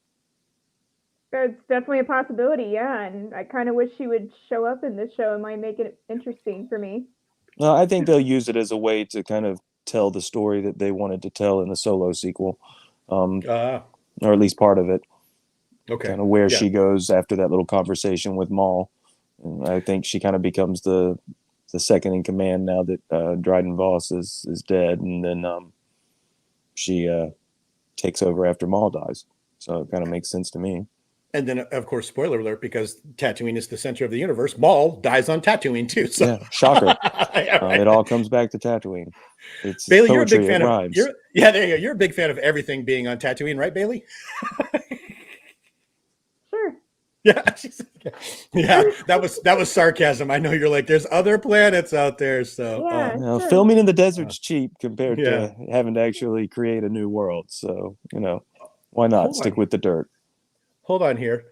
It's definitely a possibility, yeah. And I kind of wish she would show up in this show. It might make it interesting for me. Well, I think they'll use it as a way to kind of tell the story that they wanted to tell in the Solo sequel, or at least part of it. Okay. Kind of where she goes after that little conversation with Maul. And I think she kind of becomes the the second in command now that Dryden Voss is dead, and then she takes over after Maul dies. So it kind of makes sense to me. And then, of course, spoiler alert, because Tatooine is the center of the universe, Maul dies on Tatooine too. So yeah, shocker. Yeah, right. It all comes back to Tatooine. It's Bailey, poetry, you're a big fan of there you go. You're a big fan of everything being on Tatooine, right, Bailey? Sure. Yeah, yeah. That was sarcasm. I know you're like, there's other planets out there. So Yeah. Sure. Filming in the desert's cheap compared Yeah. to having to actually create a new world. So, why not stick with the dirt? Hold on here.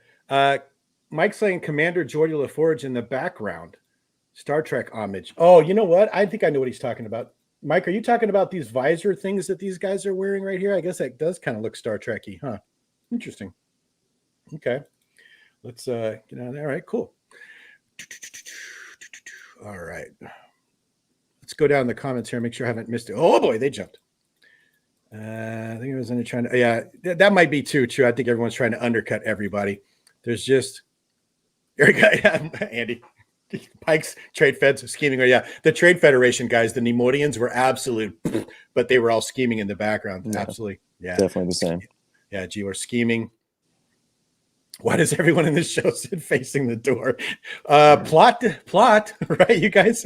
Mike's saying Commander Geordi LaForge in the background. Star Trek homage. Oh, you know what? I think I know what he's talking about. Mike, are you talking about these visor things that these guys are wearing right here? I guess that does kind of look Star Trek-y, huh? Interesting. Okay. Let's get on there. All right, cool. All right. Let's go down the comments here, make sure I haven't missed it. Oh boy, they jumped. I think I was trying to, yeah, that might be true. I think everyone's trying to undercut everybody. There's just, there you go, Andy. Pike's trade feds scheming. Yeah, the Trade Federation guys, the Nemodians were absolute, but they were all scheming in the background. Yeah, absolutely. Yeah. Definitely the same. Yeah, we're scheming. Why does everyone in this show sit facing the door? Plot, right, you guys?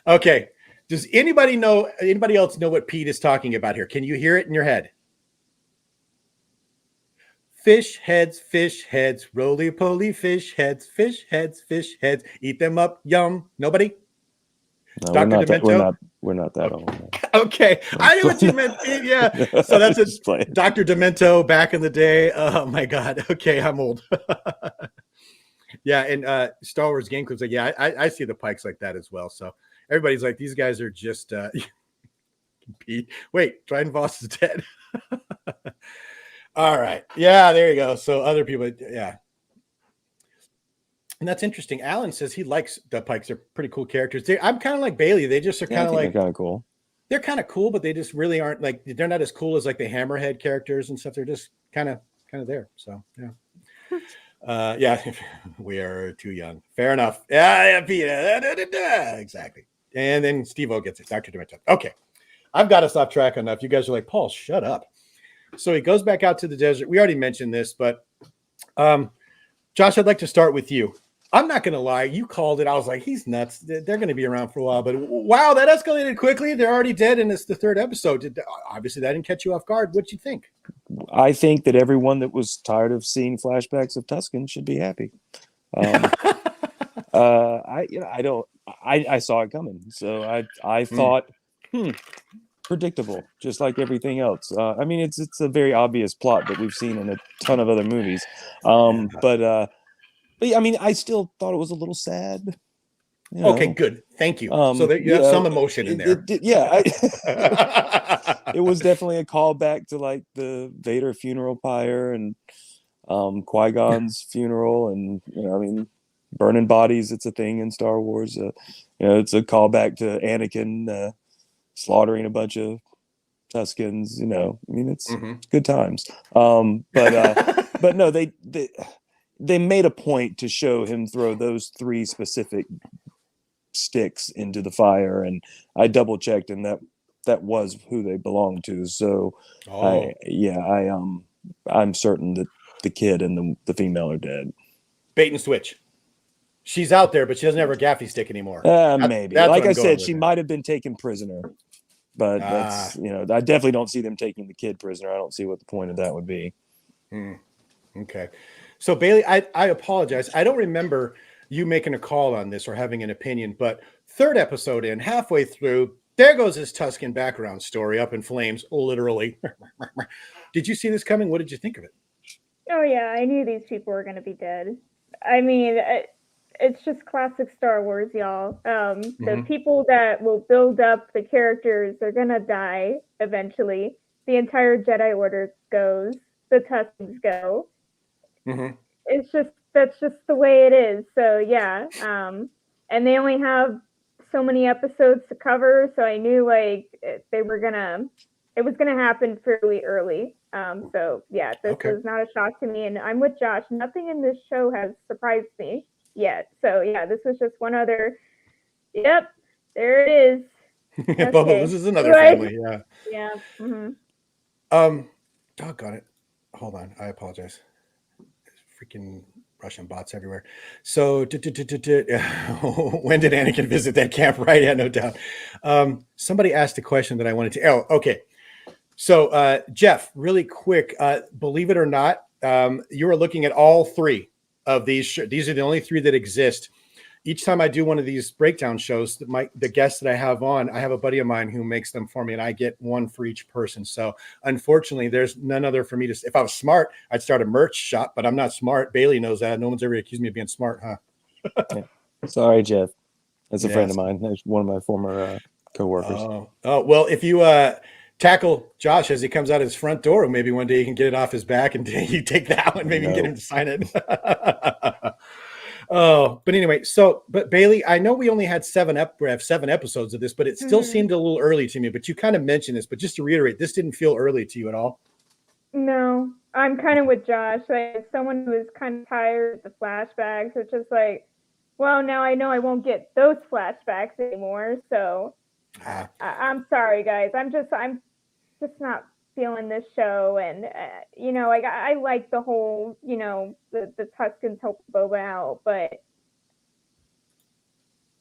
Okay. Does anybody else know what Pete is talking about here? Can you hear it in your head? Fish heads, roly-poly fish heads, eat them up, yum. Nobody? No, Dr. Demento? We're not that old. Okay. I knew what you meant. Yeah. So that's it. Dr. Demento back in the day. Oh my God. Okay. I'm old. Yeah. And Star Wars Game Club's like, yeah, I see the Pikes like that as well. So everybody's like, these guys are just wait, Dryden Voss is dead. All right. Yeah, there you go. So other people, yeah. And that's interesting. Alan says he likes the Pikes. They're pretty cool characters. I'm kind of like Bailey. They just are kind of like, kind of cool. They're kind of cool, but they just really aren't like, they're not as cool as like the Hammerhead characters and stuff. They're just kind of there. So yeah. Yeah, we are too young. Fair enough. Yeah, Peter. Exactly. And then Steve-O gets it. Dr. Demento. Okay. I've got us off track enough. You guys are like, Paul, shut up. So he goes back out to the desert. We already mentioned this, but Josh, I'd like to start with you. I'm not going to lie. You called it. I was like, he's nuts. They're going to be around for a while. But wow, that escalated quickly. They're already dead, and it's the third episode. Obviously, that didn't catch you off guard. What'd you think? I think that everyone that was tired of seeing flashbacks of Tusken should be happy. I saw it coming. So I thought, predictable, just like everything else. I mean, it's a very obvious plot that we've seen in a ton of other movies. But I mean, I still thought it was a little sad. Okay, good. Thank you. So that you have some emotion in there. It was definitely a callback to like the Vader funeral pyre and Qui-Gon's funeral, and I mean, burning bodies. It's a thing in Star Wars. It's a callback to Anakin slaughtering a bunch of Tuskens. I mean, it's good times. But no, they made a point to show him throw those three specific sticks into the fire, and I double checked, and that was who they belonged to. So I'm certain that the kid and the female are dead. Bait and switch. She's out there, but she doesn't have her gaffy stick anymore. Maybe. Like I said, she might have been taken prisoner, but that's I definitely don't see them taking the kid prisoner. I don't see what the point of that would be. Okay. So Bailey, I apologize. I don't remember you making a call on this or having an opinion, but third episode in, halfway through, there goes this Tusken background story up in flames, literally. Did you see this coming? What did you think of it? Oh yeah, I knew these people were going to be dead. I mean, it's just classic Star Wars, y'all. The people that will build up the characters are going to die eventually. The entire Jedi Order goes. The Tuskens go. That's just the way it is. So yeah, and they only have so many episodes to cover, so I knew it was gonna happen fairly early. So yeah, this was not a shock to me, and I'm with Josh. Nothing in this show has surprised me yet. So yeah, this was just one other Yep, there it is. Boba Okay. loses another Right. family. Yeah. Yeah. Mm-hmm. Doggone it. Hold on. I apologize. Freaking Russian bots everywhere. So, when did Anakin visit that camp? Right? Yeah, no doubt. Somebody asked a question that I wanted to. Oh, okay. So, Jeff, really quick, believe it or not, you are looking at all three of these. These are the only three that exist. Each time I do one of these breakdown shows, the guests that I have on, I have a buddy of mine who makes them for me, and I get one for each person. So unfortunately, there's none other for me to. If I was smart, I'd start a merch shop, but I'm not smart. Bailey knows that. No one's ever accused me of being smart, huh? Yeah. Sorry, Jeff. That's a friend Yes. of mine. That's one of my former coworkers. Oh, well, if you tackle Josh as he comes out his front door, maybe one day you can get it off his back and you take that one. Maybe you can get him to sign it. Oh, but anyway, but Bailey, I know we only had we have 7 episodes of this, but it still seemed a little early to me. But you kind of mentioned this, but just to reiterate, this didn't feel early to you at all. No, I'm kind of with Josh. Like, as someone who is kind of tired of the flashbacks, it's just like, well, now I know I won't get those flashbacks anymore. So I'm sorry, guys. I'm just not feeling this show. And I like the whole, the Tuskens help Boba out, but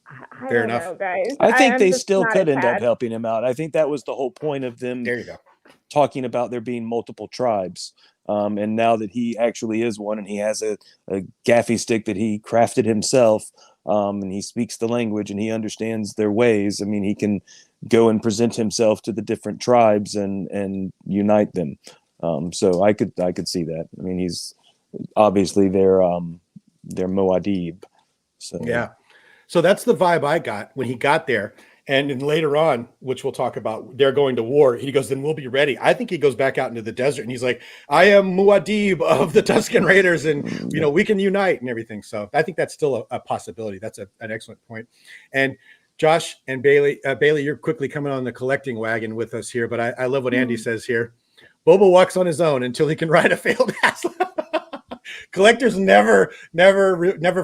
I Fair don't enough. know, guys. I think they just still not could a end up fan. helping him out. I think that was the whole point of them There you go. talking about there being multiple tribes. And now that he actually is one and he has a gaffy stick that he crafted himself, and he speaks the language and he understands their ways, I mean, he can go and present himself to the different tribes and unite them. So I could see that. I mean, he's obviously their Moadib. So Yeah. So that's the vibe I got when he got there. And then later on, which we'll talk about, they're going to war. He goes, then we'll be ready. I think he goes back out into the desert and he's like, I am Muad'Dib of the Tusken Raiders, and we can unite and everything. So I think that's still a possibility. That's an excellent point. And Josh and Bailey, you're quickly coming on the collecting wagon with us here, but I love what Andy says here. Boba walks on his own until he can ride a failed HasLab. Collectors never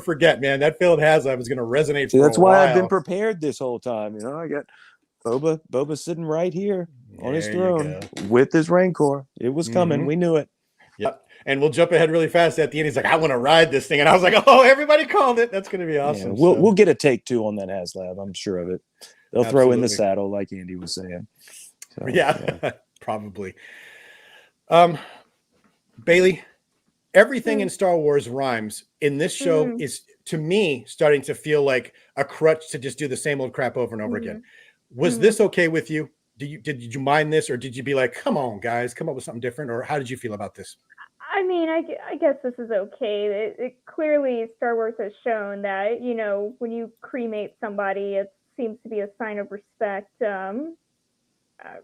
forget, man. That failed HasLab is going to resonate. See, that's for a why while. I've been prepared this whole time. I got Boba sitting right here on his throne with his Rancor. It was coming. We knew it. Yep. And we'll jump ahead really fast at the end. He's like, I want to ride this thing. And I was like, oh, everybody called it. That's going to be awesome. Yeah, we'll get a take 2 on that HasLab. I'm sure of it. They'll throw in the saddle like Andy was saying. So, yeah. Probably. Bailey, everything in Star Wars rhymes. In this show is, to me, starting to feel like a crutch to just do the same old crap over and over again. Was this okay with you? Did you mind this, or did you be like, come on, guys, come up with something different? Or how did you feel about this? I mean, I guess this is okay. It clearly, Star Wars has shown that, when you cremate somebody, it seems to be a sign of respect. I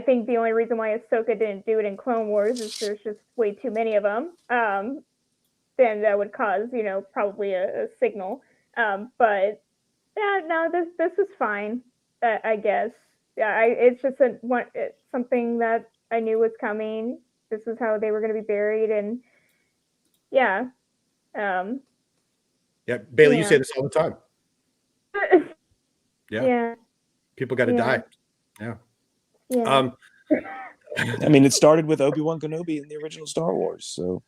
think the only reason why Ahsoka didn't do it in Clone Wars is there's just way too many of them. Then that would cause, probably a signal. But yeah, no, this was fine. I guess. Yeah, it's just it's something that I knew was coming. This is how they were going to be buried, and yeah. Yeah, Bailey, you say this all the time. Yeah. People got to die. Yeah. Yeah. I mean, it started with Obi-Wan Kenobi in the original Star Wars. So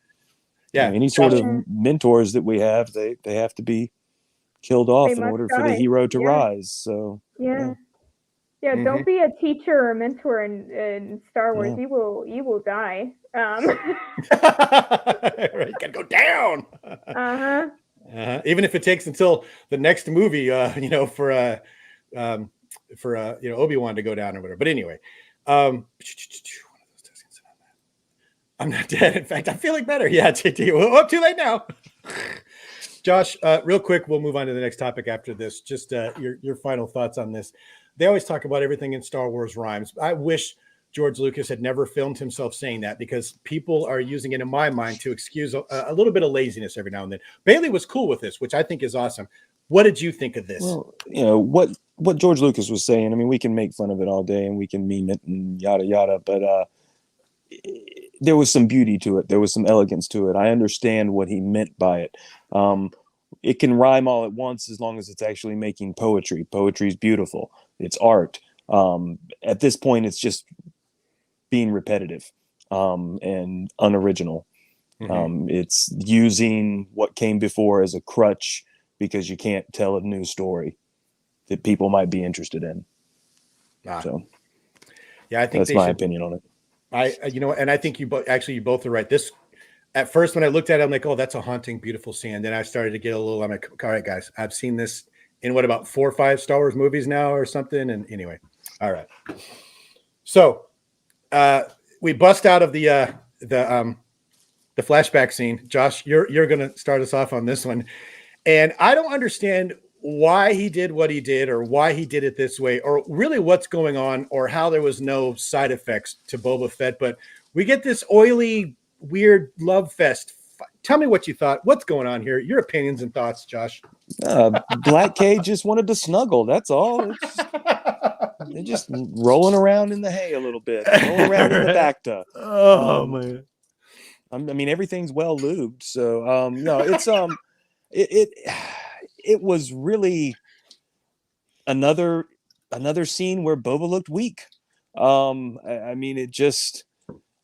yeah, any sort of mentors that we have, they have to be killed off in order for the hero to rise. So yeah. Don't be a teacher or a mentor in Star Wars. You will die. Right, you gotta go down. Even if it takes until the next movie, for Obi-Wan to go down or whatever. But anyway, I'm not dead. In fact, I'm feeling better. Yeah, too late now. Josh, real quick, we'll move on to the next topic after this. Just your final thoughts on this. They always talk about everything in Star Wars rhymes. I wish George Lucas had never filmed himself saying that, because people are using it, in my mind, to excuse a little bit of laziness every now and then. Bailey was cool with this, which I think is awesome. What did you think of this? Well, what George Lucas was saying, I mean, we can make fun of it all day and we can meme it and yada, yada, but there was some beauty to it. There was some elegance to it. I understand what he meant by it. it can rhyme all at once as long as it's actually making poetry. Poetry is beautiful. It's art. At this point, it's just being repetitive and unoriginal. It's using what came before as a crutch because you can't tell a new story that people might be interested in. So, yeah, I think that's my opinion on it. And I think you both are right. This, at first, when I looked at it, I'm like, oh, that's a haunting, beautiful scene. Then I started to get a little, I'm like, all right, guys, I've seen this in about 4 or 5 Star Wars movies now or something. And anyway, all right. So we bust out of the flashback scene. Josh, you're going to start us off on this one. And I don't understand why he did what he did or why he did it this way or really what's going on or how there was no side effects to Boba Fett. But we get this oily, weird love fest. Tell me what you thought. What's going on here? Your opinions and thoughts, Josh. Black K just wanted to snuggle. That's all. They're just rolling around in the hay a little bit, rolling around in the bacta. Oh man. I mean, everything's well lubed. So no, it's it was really another scene where Boba looked weak. I mean, it just,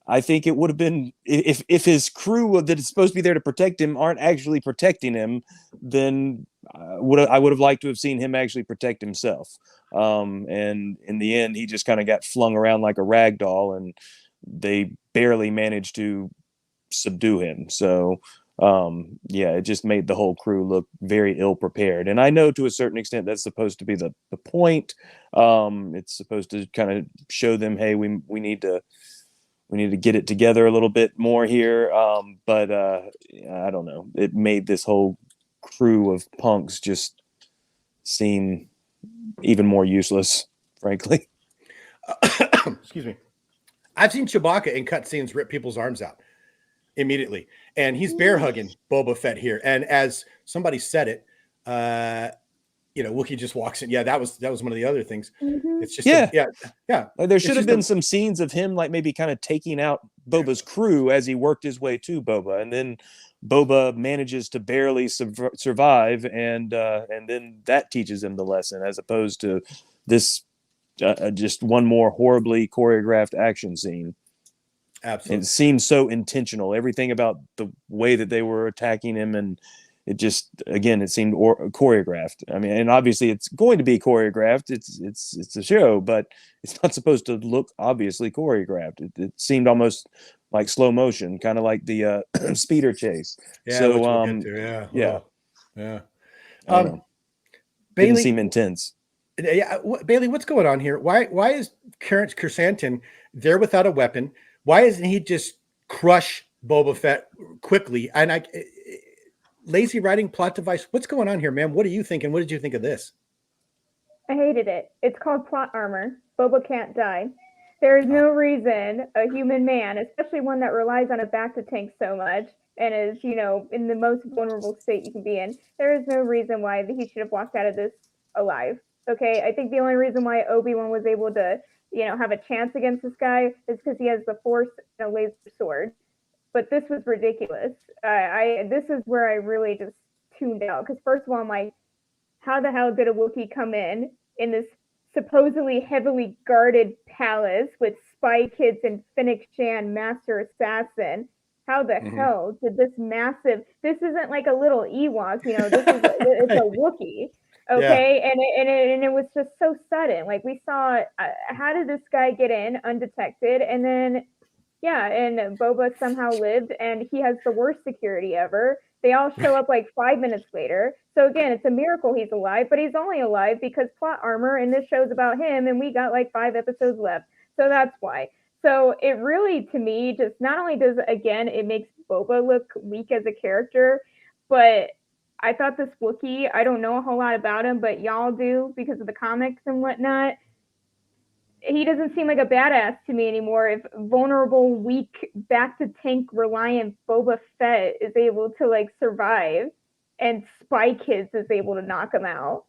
I think it would have been if his crew that is supposed to be there to protect him aren't actually protecting him, then I would have liked to have seen him actually protect himself. And in the end, he just kind of got flung around like a rag doll, and they barely managed to subdue him. So yeah, it just made the whole crew look very ill prepared. And I know to a certain extent that's supposed to be the point. It's supposed to kind of show them, hey, we need to get it together a little bit more here. But I don't know. It made this whole crew of punks just seem even more useless, frankly. Excuse me. I've seen Chewbacca in cutscenes rip people's arms out immediately, and he's bear hugging Boba Fett here. And as somebody said it, Wookiee just walks in. Yeah, that was one of the other things. It's just yeah. There should have been some scenes of him like maybe kind of taking out Boba's crew as he worked his way to Boba, and then Boba manages to barely survive, and then that teaches him the lesson, as opposed to this just one more horribly choreographed action scene. Absolutely. It seemed so intentional. Everything about the way that they were attacking him, and it just, again, it seemed choreographed. I mean, and obviously it's going to be choreographed. It's a show, but it's not supposed to look obviously choreographed. It seemed almost like slow motion, kind of like the speeder chase. Yeah. So we'll yeah. Bailey, didn't seem intense. Yeah, Bailey, what's going on here? Why is Chrysanthemum there without a weapon? Why isn't he just crush Boba Fett quickly? And lazy writing, plot device. What's going on here, man? What are you thinking? What did you think of this? I hated it. It's called plot armor. Boba can't die. There is no reason a human man, especially one that relies on a bacta tank so much and is, in the most vulnerable state you can be in, there is no reason why he should have walked out of this alive. Okay, I think the only reason why Obi-Wan was able to, have a chance against this guy is because he has the Force and a laser sword. But this was ridiculous. This is where I really just tuned out. Because first of all, I'm like, how the hell did a Wookiee come in this supposedly heavily guarded palace with Spy Kids and Fennec Shan, Master Assassin? How the hell did this isn't like a little Ewok, it's a Wookiee. Okay, yeah. And it was just so sudden. Like, we saw, how did this guy get in undetected? And then, and Boba somehow lived, and he has the worst security ever. They all show up like 5 minutes later. So again, it's a miracle he's alive, but he's only alive because plot armor, and this show's about him, and we got like 5 episodes left. So that's why. So it really, to me, just not only does, again, it makes Boba look weak as a character, but I thought this Wookiee, I don't know a whole lot about him, but y'all do because of the comics and whatnot. He doesn't seem like a badass to me anymore. If vulnerable, weak, back-to-tank reliant Boba Fett is able to survive, and Spy Kids is able to knock him out.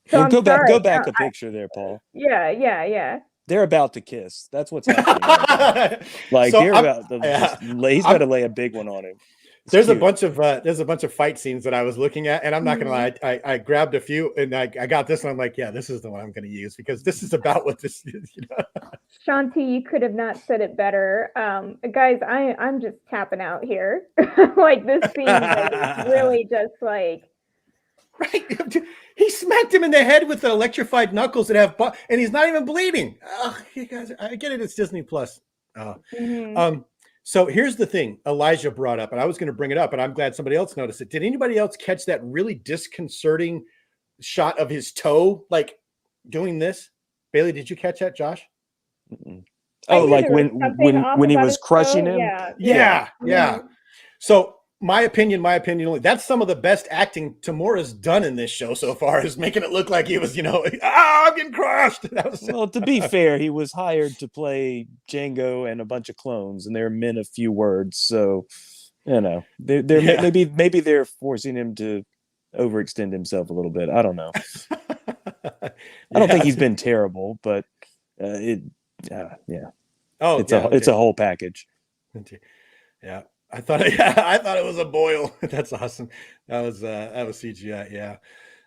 So well, go back a picture there, Paul. Yeah. They're about to kiss. That's what's happening. Right, they're about to he's about to lay a big one on him. There's cute. a bunch of fight scenes that I was looking at, and I'm not gonna lie, I grabbed a few, and I got this one. I'm like, yeah, this is the one I'm gonna use because this is about what this is. You know? Shanti, you could have not said it better. Guys, I'm just tapping out here. Like this scene, like, it's really just like. Right, he smacked him in the head with the electrified knuckles that have, and he's not even bleeding. Oh, you guys, I get it. It's Disney Plus. Oh. So here's the thing Elijah brought up, and I was going to bring it up, and I'm glad somebody else noticed it. Did anybody else catch that really disconcerting shot of his toe, like doing this? Bailey, did you catch that, Josh? Oh, like when he was crushing him? Yeah. So my opinion only, that's some of the best acting Tamura's done in this show so far, is making it look like he was, I'm getting crushed. Well, to be fair, he was hired to play Django and a bunch of clones, and they're men of few words. So, maybe they're forcing him to overextend himself a little bit. I don't know. I don't think he's been terrible, but yeah. Oh, it's a whole package. Yeah. I thought it was a boil. That's awesome. That was CGI.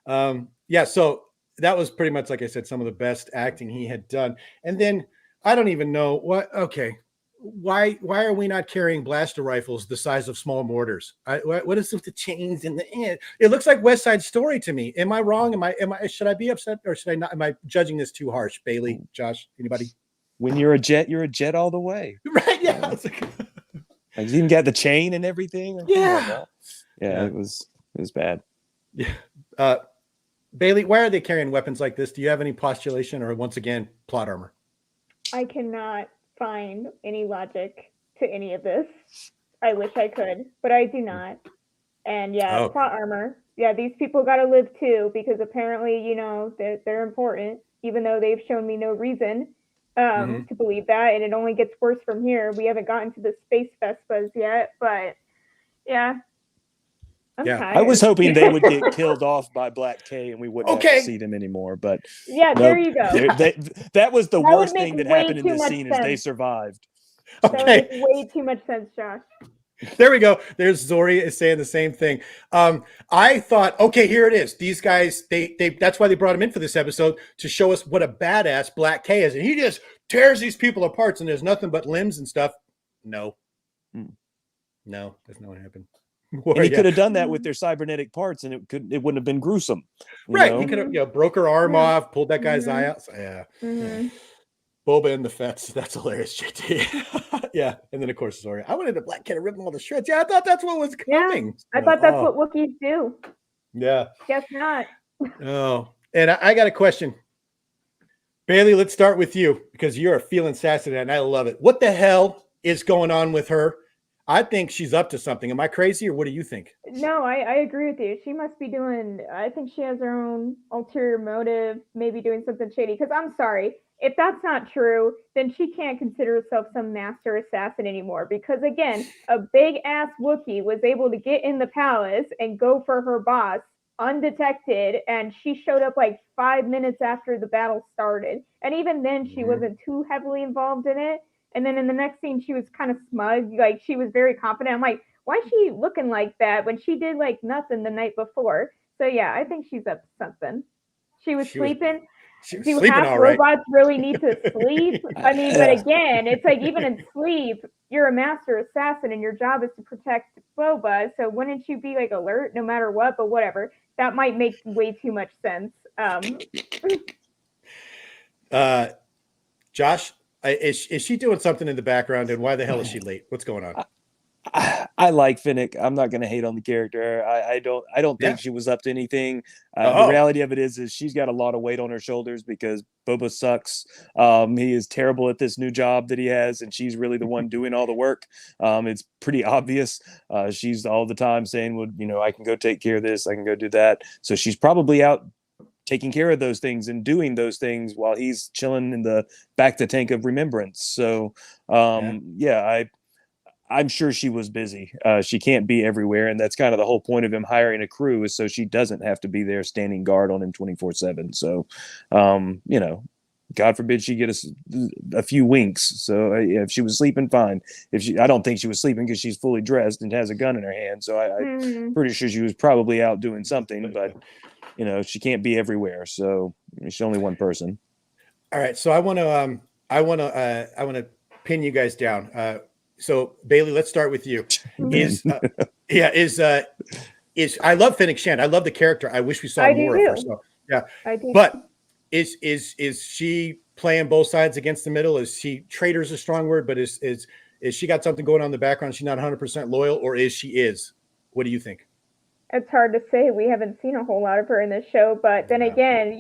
Yeah. So that was pretty much, like I said, some of the best acting he had done. And then I don't even know what. Okay, why are we not carrying blaster rifles the size of small mortars? What is with the chains in the end? It looks like West Side Story to me. Am I wrong? Should I be upset or should I not? Am I judging this too harsh? Bailey, Josh, anybody? When you're a jet all the way. Right? Yeah. Like, you even got the chain and everything. Yeah. It was bad. Yeah. Bailey, why are they carrying weapons like this? Do you have any postulation, or once again, plot armor? I cannot find any logic to any of this. I wish I could, but I do not. And plot armor. Yeah, these people got to live too, because apparently, they're important, even though they've shown me no reason to believe that, and it only gets worse from here. We haven't gotten to the space Vespas yet, but I'm tired. I was hoping they would get killed off by Black K and we wouldn't have to see them anymore, but there you go. That was the worst thing that happened in this scene is they survived. Okay. That makes way too much sense, Josh. There we go. There's Zori is saying the same thing. I thought, okay, here it is. These guys, they that's why they brought him in for this episode, to show us what a badass Black K is. And he just tears these people apart, and there's nothing but limbs and stuff. No, that's not what happened. And he could have done that with their cybernetic parts, and it wouldn't have been gruesome. Right. He could have broke her arm off, pulled that guy's eye out. So, Boba and the Fets. That's hilarious, JT. Yeah. And then, of course, Zori. I wanted the Black Cat to rip him all the shreds. Yeah, I thought that's what was coming. Yeah, I thought that's what Wookiees do. Yeah. Guess not. Oh, and I got a question. Bailey, let's start with you, because you're feeling sassy and I love it. What the hell is going on with her? I think she's up to something. Am I crazy, or what do you think? No, I agree with you. She must be I think she has her own ulterior motive, maybe doing something shady. Because I'm sorry, if that's not true, then she can't consider herself some master assassin anymore. Because again, a big ass Wookiee was able to get in the palace and go for her boss undetected, and she showed up like 5 minutes after the battle started. And even then, she wasn't too heavily involved in it. And then in the next scene, she was kind of smug. Like, she was very confident. I'm like, why is she looking like that when she did like nothing the night before? So yeah, I think she's up to something. She was sleeping. Do half robots really need to sleep? I mean, but again, it's like, even in sleep, you're a master assassin and your job is to protect Boba. So wouldn't you be like alert no matter what? But whatever. That might make way too much sense. Josh, is she doing something in the background, and why the hell is she late? What's going on? I like Finnick. I'm not going to hate on the character. I don't think she was up to anything. The reality of it is she's got a lot of weight on her shoulders because Boba sucks. He is terrible at this new job that he has, and she's really the one doing all the work. It's pretty obvious. She's all the time saying, well, I can go take care of this. I can go do that. So she's probably out taking care of those things and doing those things while he's chilling in the back the tank of remembrance. So, I'm sure she was busy. She can't be everywhere. And that's kind of the whole point of him hiring a crew, is so she doesn't have to be there standing guard on him 24/7. So, God forbid she get a few winks. So if she was sleeping, fine. I don't think she was sleeping because she's fully dressed and has a gun in her hand. So I'm pretty sure she was probably out doing something, but she can't be everywhere. So she's only one person. All right. So I want to pin you guys down. So Bailey, let's start with you. Is I love Fennec Shand. I love the character. I wish we saw more of her. So yeah, I do. But is she playing both sides against the middle? Is she traitor is a strong word, but is she got something going on in the background? She's not 100% loyal, or is she? What do you think? It's hard to say. We haven't seen a whole lot of her in this show, but then again,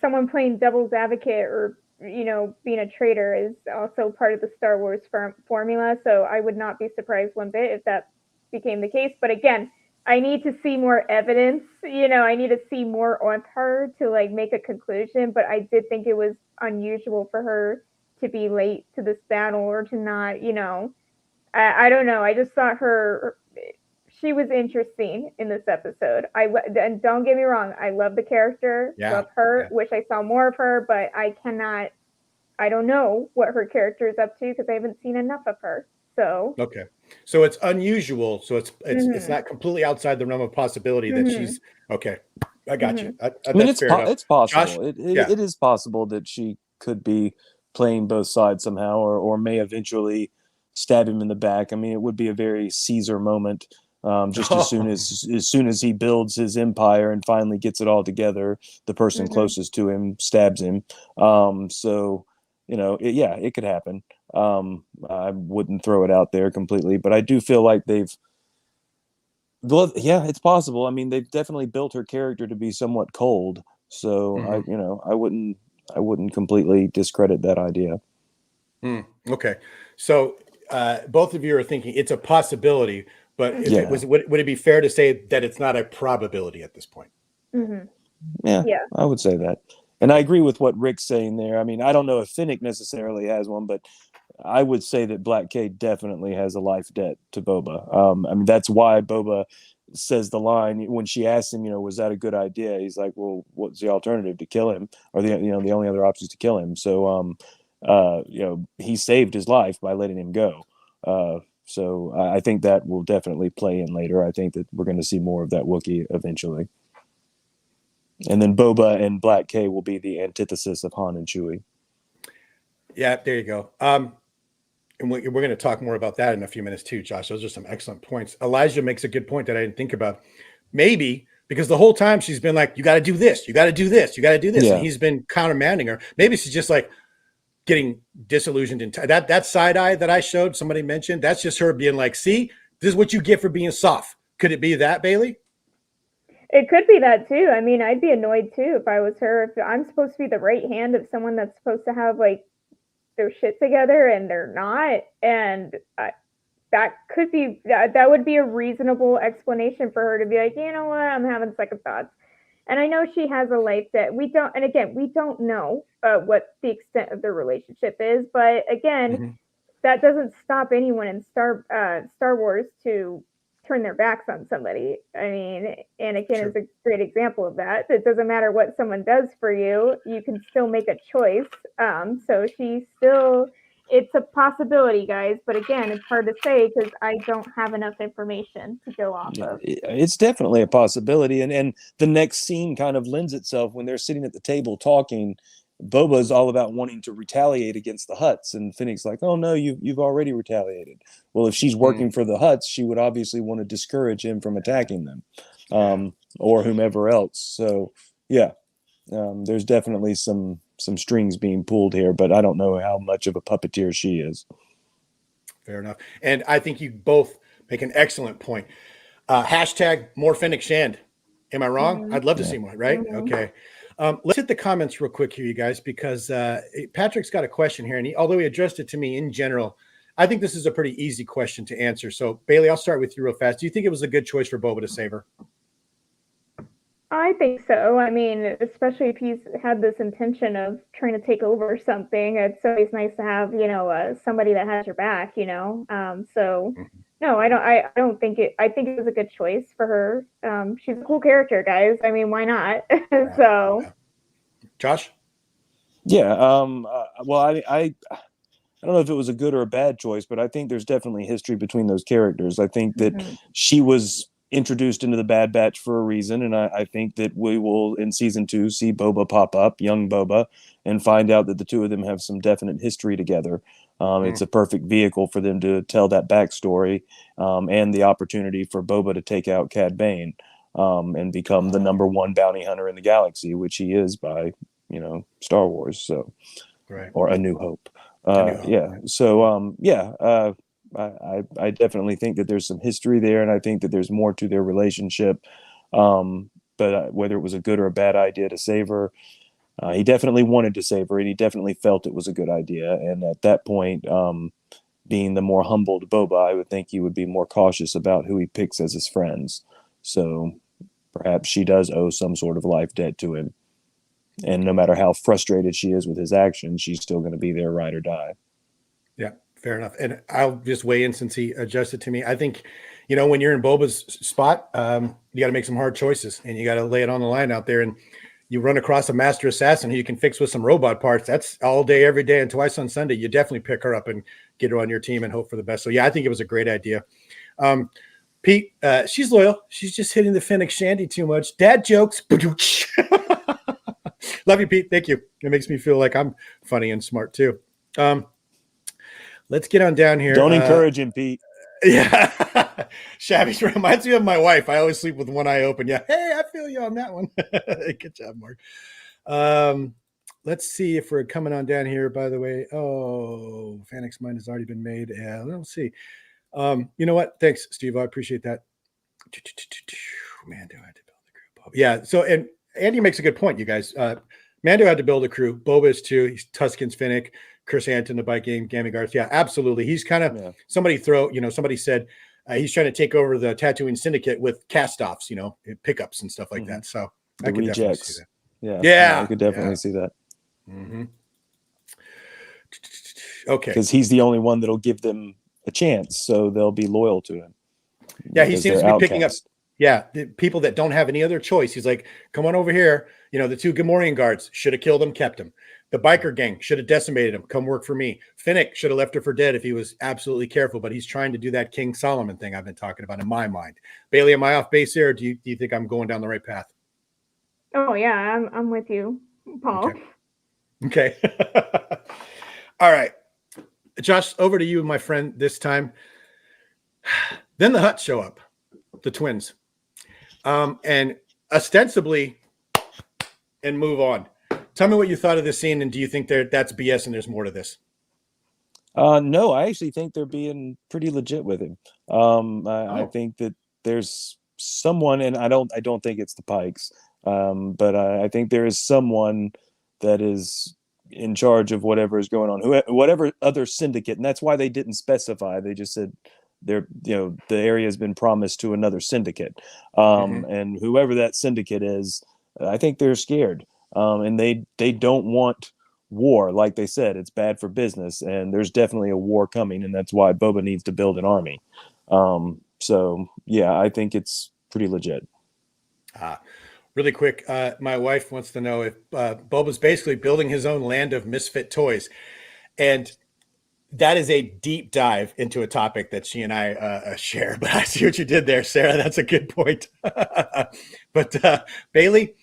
someone playing devil's advocate or being a traitor is also part of the Star Wars formula. So I would not be surprised one bit if that became the case. But again, I need to see more evidence. I need to see more on her to make a conclusion. But I did think it was unusual for her to be late to this battle or to not. I don't know. I just thought she was interesting in this episode. And don't get me wrong, I love the character, love her, wish I saw more of her, but I don't know what her character is up to because I haven't seen enough of her. So okay, so it's unusual. So it's not completely outside the realm of possibility that she's okay. I got you. I mean, it's possible. Josh? It is possible that she could be playing both sides somehow, or may eventually stab him in the back. I mean, it would be a very Caesar moment. Just as soon as he builds his empire and finally gets it all together, the person closest to him stabs him. So it could happen. I wouldn't throw it out there completely, but I do feel like it's possible. I mean, they've definitely built her character to be somewhat cold. So I wouldn't completely discredit that idea. Okay, so both of you are thinking it's a possibility. But would it be fair to say that it's not a probability at this point? Yeah, I would say that. And I agree with what Rick's saying there. I mean, I don't know if Fennec necessarily has one, but I would say that Black K definitely has a life debt to Boba. I mean, that's why Boba says the line when she asks him, was that a good idea? He's like, well, what's the alternative? To kill him? Or the only other option is to kill him. So, he saved his life by letting him go. So I think that will definitely play in later. I think that we're going to see more of that Wookiee eventually. And then Boba and Black K will be the antithesis of Han and Chewie. Yeah, there you go. And we're going to talk more about that in a few minutes too, Josh. Those are some excellent points. Elijah makes a good point that I didn't think about. Maybe because the whole time she's been like, you got to do this, you got to do this, you got to do this. Yeah. And he's been countermanding her. Maybe she's just like, getting disillusioned in that side eye that I showed, somebody mentioned, that's just her being like, see, this is what you get for being soft. Could it be that, Bailey? It could be that too. I mean, I'd be annoyed too if I was her. If I'm supposed to be the right hand of someone that's supposed to have their shit together and they're not, and that would be a reasonable explanation for her to be like, you know what, I'm having second thoughts. And I know she has a life that we don't know what the extent of their relationship is. But again, that doesn't stop anyone in Star Wars to turn their backs on somebody. I mean, Anakin is a great example of that. It doesn't matter what someone does for you, you can still make a choice. So it's a possibility, guys. But again, it's hard to say because I don't have enough information to go off of. It's definitely a possibility. And the next scene kind of lends itself when they're sitting at the table talking. Boba's all about wanting to retaliate against the Hutts. And Fennec's like, oh, no, you've already retaliated. Well, if she's working for the Hutts, she would obviously want to discourage him from attacking them or whomever else. So, yeah, there's definitely some strings being pulled here, but I don't know how much of a puppeteer she is. Fair enough. And I think you both make an excellent point. Hashtag more Fennec Shand. Am I wrong? I'd love to see more, right? Okay. Let's hit the comments real quick here, you guys, because Patrick's got a question here. And although he addressed it to me in general, I think this is a pretty easy question to answer. So, Bailey, I'll start with you real fast. Do you think it was a good choice for Boba to save her? I think so. I mean, especially if he's had this intention of trying to take over something, it's always nice to have, somebody that has your back, So, no, I don't think it. I think it was a good choice for her. She's a cool character, guys. I mean, why not? So, Josh? Yeah. Well, I don't know if it was a good or a bad choice, but I think there's definitely history between those characters. I think that she was introduced into the Bad Batch for a reason, and I think that we will in season 2 see Boba pop up, young Boba, and find out that the two of them have some definite history together. It's a perfect vehicle for them to tell that backstory, and the opportunity for Boba to take out Cad Bane, and become the #1 bounty hunter in the galaxy, which he is by Star Wars. So, Right. or A New Hope. Yeah. So I definitely think that there's some history there, and I think that there's more to their relationship. But whether it was a good or a bad idea to save her, he definitely wanted to save her, and he definitely felt it was a good idea. And at that point, being the more humbled Boba, I would think he would be more cautious about who he picks as his friends. So perhaps she does owe some sort of life debt to him. And no matter how frustrated she is with his actions, she's still going to be there, ride or die. Yeah, fair enough. And I'll just weigh in since he adjusted to me. I think, when you're in Boba's spot, you got to make some hard choices, and you got to lay it on the line out there. And you run across a master assassin who you can fix with some robot parts. That's all day, every day, and twice on Sunday. You definitely pick her up and get her on your team and hope for the best. So yeah, I think it was a great idea. Pete, she's loyal. She's just hitting the Fennec Shandy too much. Dad jokes. Love you, Pete. Thank you. It makes me feel like I'm funny and smart too. Let's get on down here. Don't encourage him, Pete. Yeah. Shabby reminds me of my wife. I always sleep with one eye open. Yeah. Hey, I feel you on that one. Good job, Mark. Let's see if we're coming on down here, by the way. Oh, Fennec's mind has already been made. Yeah, let's see. You know what? Thanks, Steve. I appreciate that. Mando had to build the group. Yeah. So, and Andy makes a good point, you guys. Mando had to build a crew. Boba is too. He's Tusken's Finnick, Chris Anton, the bike game, Gammy Garth. Yeah, absolutely. He's kind of somebody said he's trying to take over the Tatooine Syndicate with cast-offs, pickups and stuff like that. So the I could definitely rejects. see that. Yeah. I could definitely see that. Mm-hmm. Okay. Because he's the only one that'll give them a chance, so they'll be loyal to him. Yeah, he seems to be picking up. Yeah, the people that don't have any other choice. He's like, come on over here. The 2 Gamorrean guards should have killed him, kept him. The biker gang should have decimated him. Come work for me. Finnick should have left her for dead if he was absolutely careful, but he's trying to do that King Solomon thing I've been talking about in my mind. Bailey, am I off base here, or do you think I'm going down the right path? Oh yeah, I'm with you, Paul. Okay. All right. Josh, over to you, my friend, this time. Then the Hutts show up, the twins. And ostensibly, and move on. Tell me what you thought of this scene, and do you think that's BS and there's more to this? No, I actually think they're being pretty legit with him. I think that there's someone, and I don't think it's the Pikes, but I think there is someone that is in charge of whatever is going on, whatever other syndicate, and that's why they didn't specify. They just said the area has been promised to another syndicate, and whoever that syndicate is, I think they're scared, and they don't want war. Like they said, it's bad for business, and there's definitely a war coming, and that's why Boba needs to build an army. So yeah, I think it's pretty legit. Really quick, my wife wants to know if Boba's basically building his own land of misfit toys, and that is a deep dive into a topic that she and I share. But I see what you did there, Sarah. That's a good point. But Bailey,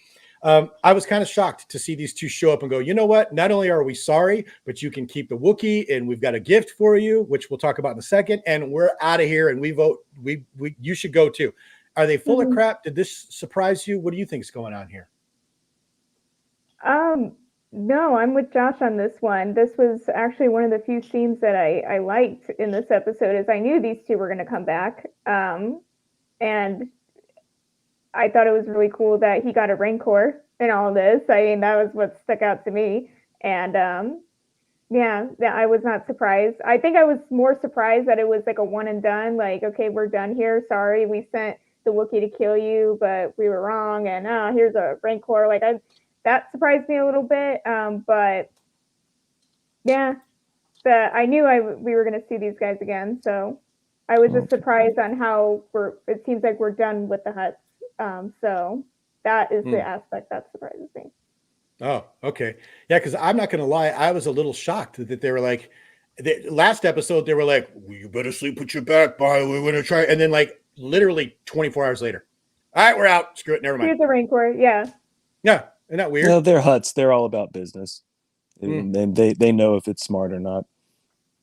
I was kind of shocked to see these two show up and go, you know what? Not only are we sorry, but you can keep the Wookiee, and we've got a gift for you, which we'll talk about in a second. And we're out of here, and we vote. You should go too. Are they full of crap? Did this surprise you? What do you think is going on here? No, I'm with Josh on this one. This was actually one of the few scenes that I liked in this episode, as I knew these two were going to come back. And I thought it was really cool that he got a Rancor in all this. I mean, that was what stuck out to me. And I was not surprised. I think I was more surprised that it was like a one and done. Like, okay, we're done here. Sorry, we sent the Wookiee to kill you, but we were wrong. And here's a Rancor. Like, that surprised me a little bit. But yeah, I knew we were going to see these guys again. So I was just surprised on how it seems like we're done with the Hutts. So that is the aspect that surprises me. Oh, okay. Yeah, because I'm not going to lie, I was a little shocked that they were like, last episode, they were like, well, you better sleep with your back by, we're going to try. And then, like, literally 24 hours later, all right, we're out. Screw it. Never mind. Here's the Rancor. Yeah. Yeah. Isn't that weird? No, they're Huts. They're all about business. Mm. And they know if it's smart or not.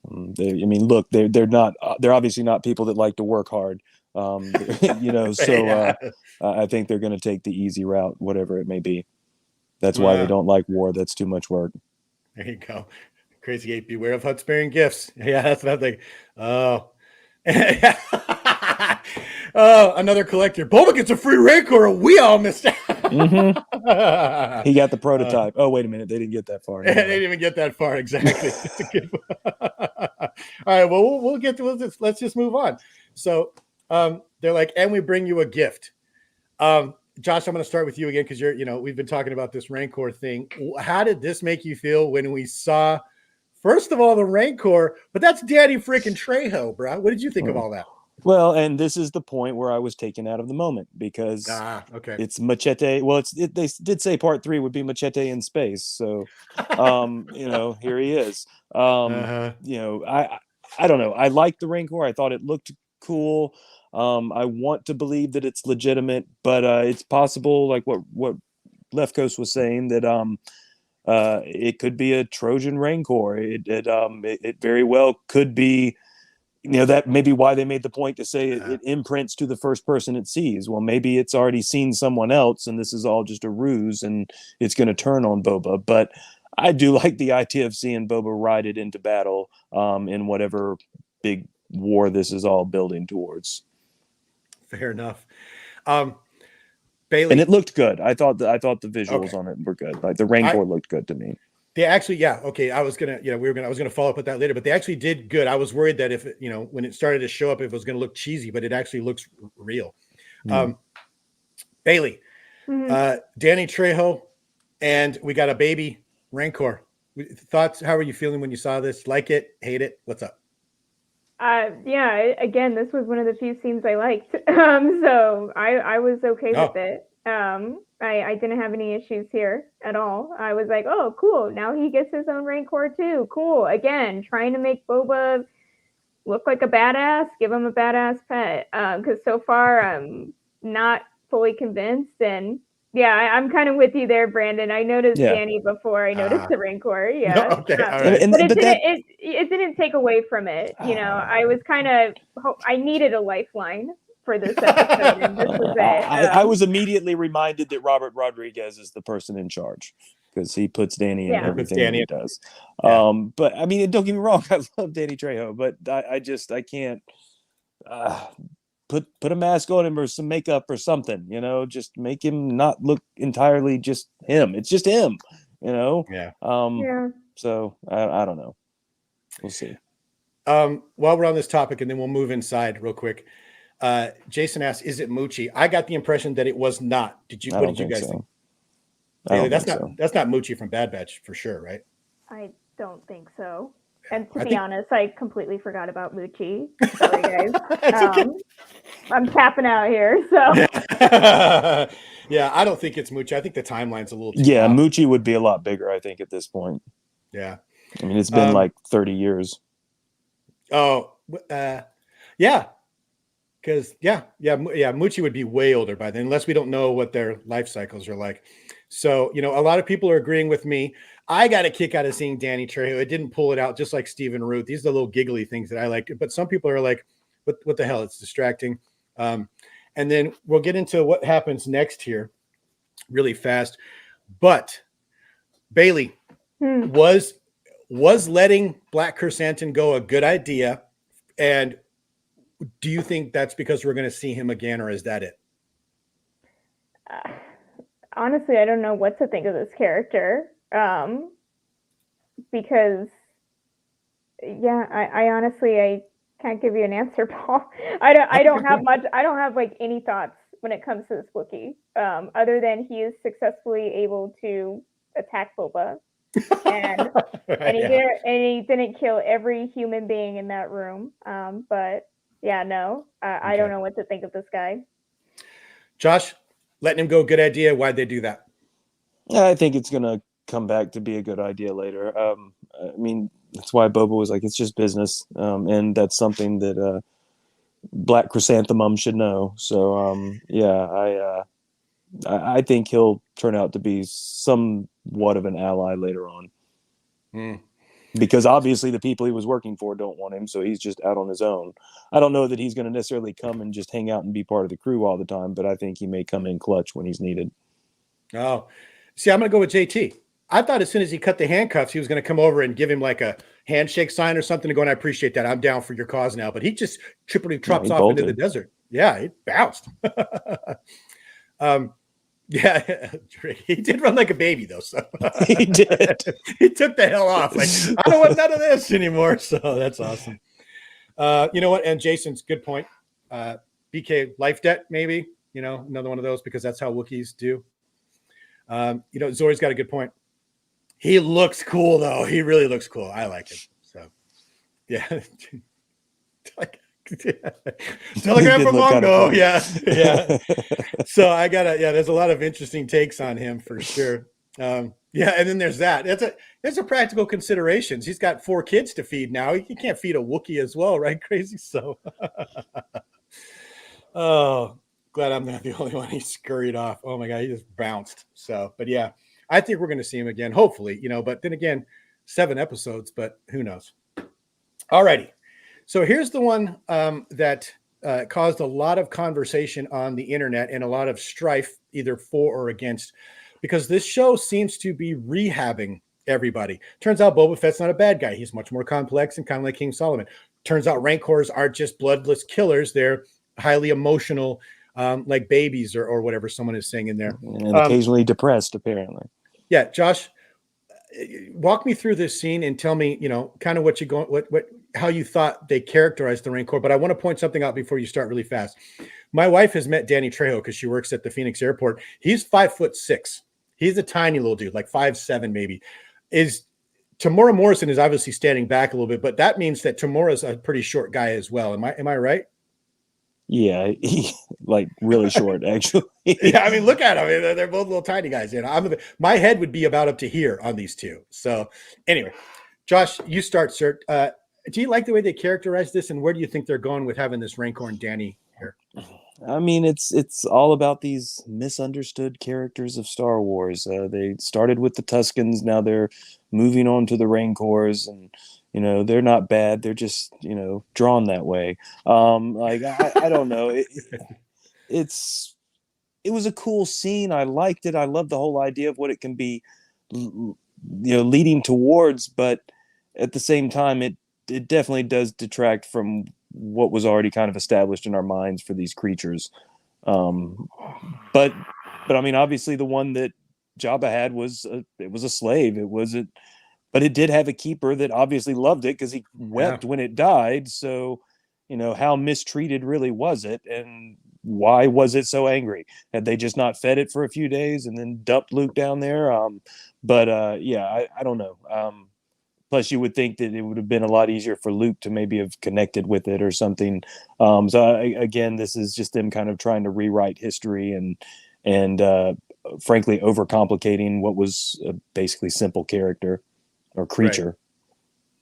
Look, they're not. They're obviously not people that like to work hard. So Yeah. I think they're going to take the easy route, whatever it may be. That's why they don't like war. That's too much work. There you go. Crazy 8, beware of Huts bearing gifts. Yeah, that's what I'm thinking. Oh. Oh, another collector. Boba gets a free Rancor. We all missed out. He got the prototype. Oh, wait a minute. They didn't get that far. They didn't even get that far. Exactly. All right. Well, we'll get to this. Let's just move on. So they're like, and we bring you a gift. Josh, I'm going to start with you again because we've been talking about this Rancor thing. How did this make you feel when we saw, first of all, the Rancor? But that's Danny freaking Trejo, bro. What did you think of all that? Well, and this is the point where I was taken out of the moment because okay. It's Machete. Well, they did say part 3 would be Machete in space. So, here he is. I don't know. I liked the Rancor. I thought it looked cool. I want to believe that it's legitimate, but it's possible, like what Left Coast was saying, that it could be a Trojan Rancor. It very well could be. That may be why they made the point to say it imprints to the first person it sees. Well, maybe it's already seen someone else and this is all just a ruse and it's going to turn on Boba. But I do like the idea of seeing Boba ride it into battle in whatever big war this is all building towards. Fair enough. Bailey. And it looked good. I thought the visuals on it were good. Like the Rancor looked good to me. They actually, okay. I was gonna follow up with that later, but they actually did good. I was worried that if when it started to show up, if it was gonna look cheesy, but it actually looks real. Bailey, Danny Trejo, and we got a baby Rancor. Thoughts? How are you feeling when you saw this? Like it? Hate it? What's up? Again, this was one of the few scenes I liked. So I was okay with it. I didn't have any issues here at all. I was like, oh, cool. Now he gets his own Rancor too. Cool. Again, trying to make Boba look like a badass, give him a badass pet. Because so far I'm not fully convinced. And I'm kind of with you there, Brandon. I noticed Danny before I noticed the Rancor. Yeah. No, okay, all right. But it didn't take away from it. I was I needed a lifeline for this episode, and this was it. I was immediately reminded that Robert Rodriguez is the person in charge because he puts Danny in everything that he does. But I mean, don't get me wrong, I love Danny Trejo, but I can't put a mask on him or some makeup or something, just make him not look entirely just him. It's just him, So I don't know. We'll see. While we're on this topic, and then we'll move inside real quick. Jason asked, "Is it Moochie?" I got the impression that it was not. What did you guys think? That's not Moochie from Bad Batch for sure, right? I don't think so. And to be honest, I completely forgot about Moochie. Sorry, guys. Okay. I'm tapping out here, so. I don't think it's Moochie. I think the timeline's a little too off. Moochie would be a lot bigger, I think, at this point. Yeah. I mean, it's been like 30 years. Oh, yeah. Because Moochie would be way older by then, unless we don't know what their life cycles are like. So, a lot of people are agreeing with me. I got a kick out of seeing Danny Trejo. It didn't pull it out, just like Stephen Root. These are the little giggly things that I like. But some people are like, what the hell? It's distracting. And then we'll get into what happens next here really fast. But Bailey, was letting Black Chrysanthemum go a good idea? And do you think that's because we're going to see him again, or is that it? Honestly, I don't know what to think of this character. Because, I honestly, I can't give you an answer, Paul. I don't have much. I don't have like any thoughts when it comes to this Wookiee, other than he is successfly able to attack Boba, and he didn't kill every human being in that room. But I don't know what to think of this guy. Josh, letting him go, good idea. Why'd they do that? I think it's gonna come back to be a good idea later. I mean, that's why Boba was like, it's just business, and that's something that Black Chrysanthemum should know. So, I think he'll turn out to be somewhat of an ally later on. Because obviously the people he was working for don't want him, so he's just out on his own. I don't know that he's going to necessarily come and just hang out and be part of the crew all the time, but I think he may come in clutch when he's needed. Oh, see, I'm going to go with JT. I thought as soon as he cut the handcuffs, he was going to come over and give him like a handshake sign or something to go, and I appreciate that. I'm down for your cause now. But he just trippily trops off into the desert. Yeah, he bounced. Yeah, he did run like a baby though. So he did. He took the hell off. Like, I don't want none of this anymore. So that's awesome. You know what? And Jason's good point. BK life debt, maybe, you know, another one of those, because that's how Wookiees do. You know, Zori's got a good point. He looks cool though. He really looks cool. I like him. So yeah. Telegram from Mongo. Yeah. So I gotta, there's a lot of interesting takes on him for sure. And then there's that. There's a practical considerations. He's got 4 kids to feed now. He can't feed a Wookiee as well, right? Crazy. So oh, glad I'm not the only one. He scurried off. Oh my God, he just bounced. So, but yeah, I think we're gonna see him again, hopefully, you know, but then again, 7 episodes, but who knows? Alrighty. So here's the one that caused a lot of conversation on the internet and a lot of strife either for or against, because this show seems to be rehabbing everybody. Turns out Boba Fett's not a bad guy. He's much more complex and kind of like King Solomon. Turns out Rancors aren't just bloodless killers. They're highly emotional, like babies or whatever someone is saying in there. And occasionally depressed, apparently. Yeah, Josh, walk me through this scene and tell me, you know, kind of how you thought they characterized the Rancor. But I want to point something out before you start really fast. My wife has met Danny Trejo because she works at the Phoenix airport. He's 5'6". He's a tiny little dude, like 5'7" maybe. Tamora Morrison is obviously standing back a little bit, but that means that Tamora's a pretty short guy as well. Am I right? Yeah, he like really short, actually. Yeah, I mean, look at them. They're both little tiny guys. You know, my head would be about up to here on these two. So anyway, Josh, you start, sir. Do you like the way they characterize this, and where do you think they're going with having this Rancor and Danny here? I mean, it's all about these misunderstood characters of Star Wars. They started with the Tuskens, now they're moving on to the Rancors, and you know they're not bad. They're just drawn that way. I don't know. It was a cool scene. I liked it. I love the whole idea of what it can be, leading towards. But at the same time, it definitely does detract from what was already kind of established in our minds for these creatures. But I mean, obviously the one that Jabba had was a slave. But it did have a keeper that obviously loved it because he wept when it died. So, how mistreated really was it? And why was it so angry? Had they just not fed it for a few days and then dumped Luke down there? I don't know. Plus, you would think that it would have been a lot easier for Luke to maybe have connected with it or something. Again, this is just them kind of trying to rewrite history and frankly, overcomplicating what was a basically simple character or creature.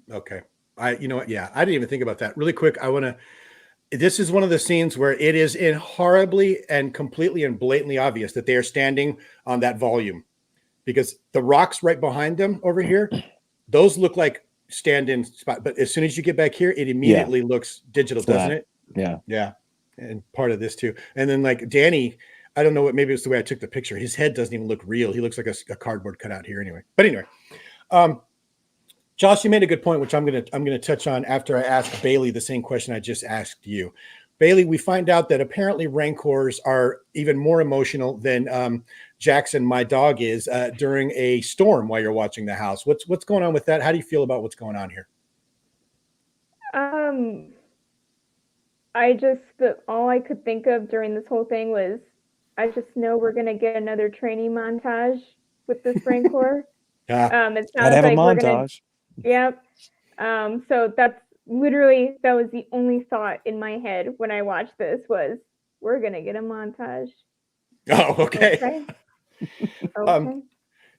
Right. Okay. You know what? Yeah, I didn't even think about that. Really quick, this is one of the scenes where it is horribly and completely and blatantly obvious that they are standing on that volume, because the rocks right behind them over here, those look like stand-in spot. But as soon as you get back here, it immediately looks digital, doesn't it? Yeah. Yeah. And part of this too. And then like Danny, I don't know what, maybe it's the way I took the picture. His head doesn't even look real. He looks like a cardboard cutout here anyway. But anyway, Josh, you made a good point, which I'm gonna touch on after I ask Bailey the same question I just asked you. Bailey, we find out that apparently Rancors are even more emotional than Jackson, my dog, is during a storm while you're watching the house. What's going on with that? How do you feel about what's going on here? All I could think of during this whole thing was, I just know we're gonna get another training montage with this Rancor. It sounds like a montage. Yep. So that was the only thought in my head when I watched this was, we're gonna get a montage. Oh, okay. Okay.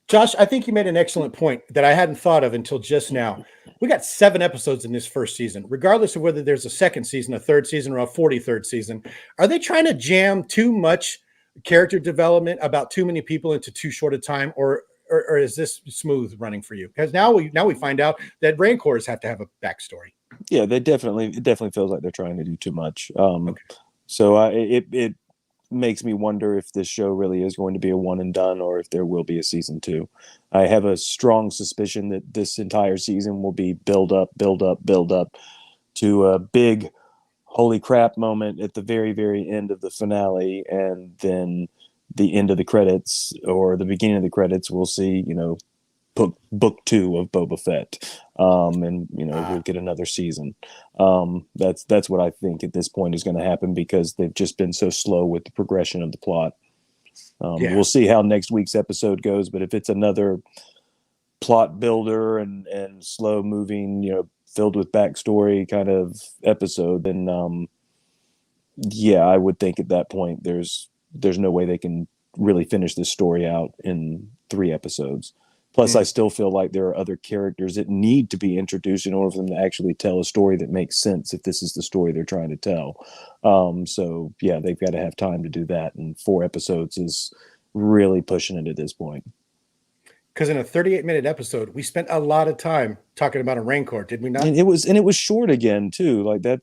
Josh, I think you made an excellent point that I hadn't thought of until just now. We got 7 episodes in this first season, regardless of whether there's a second season, a third season, or a 43rd season. Are they trying to jam too much character development about too many people into too short a time, or is this smooth running for you? Because now we find out that Rancors have to have a backstory. Yeah, it definitely feels like they're trying to do too much. Okay. So it makes me wonder if this show really is going to be a one and done, or if there will be a season 2. I have a strong suspicion that this entire season will be build up to a big holy crap moment at the very, very end of the finale, and then the end of the credits or the beginning of the credits, we'll see, book 2 of Boba Fett, and we'll get another season. That's what I think at this point is going to happen, because they've just been so slow with the progression of the plot. We'll see how next week's episode goes, but if it's another plot builder and slow moving, filled with backstory kind of episode, then I would think at that point there's no way they can really finish this story out in 3 episodes. Plus, I still feel like there are other characters that need to be introduced in order for them to actually tell a story that makes sense if this is the story they're trying to tell. They've got to have time to do that. And 4 episodes is really pushing it at this point. Because in a 38-minute episode, we spent a lot of time talking about a Rancor, did we not? And it was short again, too. Like that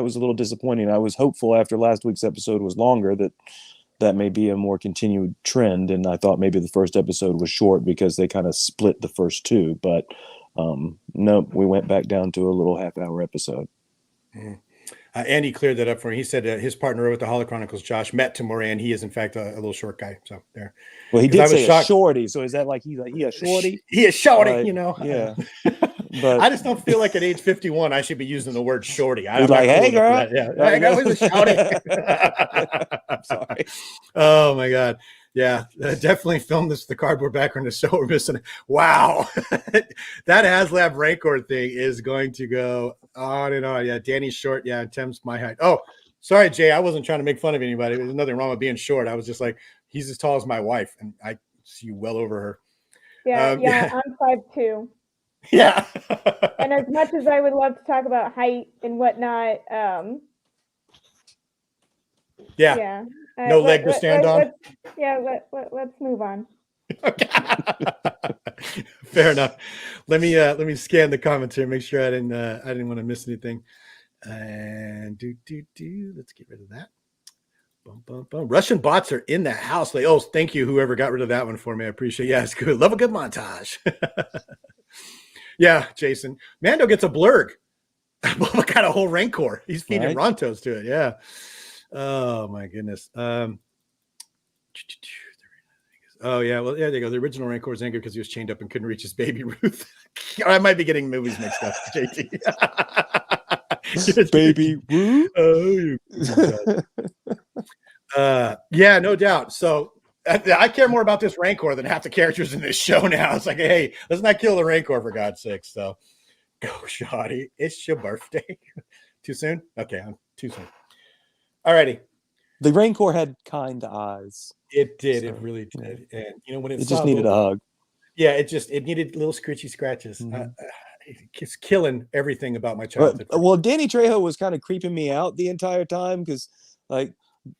was a little disappointing. I was hopeful after last week's episode was longer that may be a more continued trend, and I thought maybe the first episode was short because they kind of split the first 2, but nope, we went back down to a little half-hour episode. Andy cleared that up for me. He said his partner with the Hollow Chronicles, Josh, met Tamora, and he is in fact a little short guy. So there. Well, he did say a shorty. So is that like he a shorty? He is shorty, Yeah. But I just don't feel like at age 51 I should be using the word shorty. I'm like, hey girl, hey girl, who's a shorty? I'm sorry. Oh my god. Yeah, definitely filmed this with the cardboard background to show we're missing. Wow. That HasLab Rancor thing is going to go on and on. Yeah, Danny's short. Yeah, Tim's my height. Oh, sorry, Jay. I wasn't trying to make fun of anybody. There's nothing wrong with being short. I was just like, he's as tall as my wife, and I see well over her. Yeah, I'm 5'2". Yeah. And as much as I would love to talk about height and whatnot, yeah. No leg to stand on. Let's move on. Okay. Fair enough. Let me scan the comments here, make sure I didn't want to miss anything. And let's get rid of that. Bum, bum, bum. Russian bots are in the house. Like, oh, thank you, whoever got rid of that one for me. I appreciate it. Yeah, it's good. Love a good montage. Yeah, Jason. Mando gets a blurg. Boba got a whole Rancor. He's feeding Rontos to it. Yeah. Oh my goodness. Oh yeah. Well, yeah, there you go. The original Rancor is angry because he was chained up and couldn't reach his baby Ruth. I might be getting movies mixed up, JT. Baby Ruth. Yeah, no doubt. So I care more about this Rancor than half the characters in this show now. It's like, hey, let's not kill the Rancor for God's sake. So go, Shotty. It's your birthday. Too soon? Okay, I'm too soon. All righty. The Rancor had kind eyes. It did. So, it really did. Yeah. And when it just needed a hug. Yeah, it needed little scritchy scratches. Mm-hmm. It's killing everything about my childhood. Well, Danny Trejo was kind of creeping me out the entire time because, like,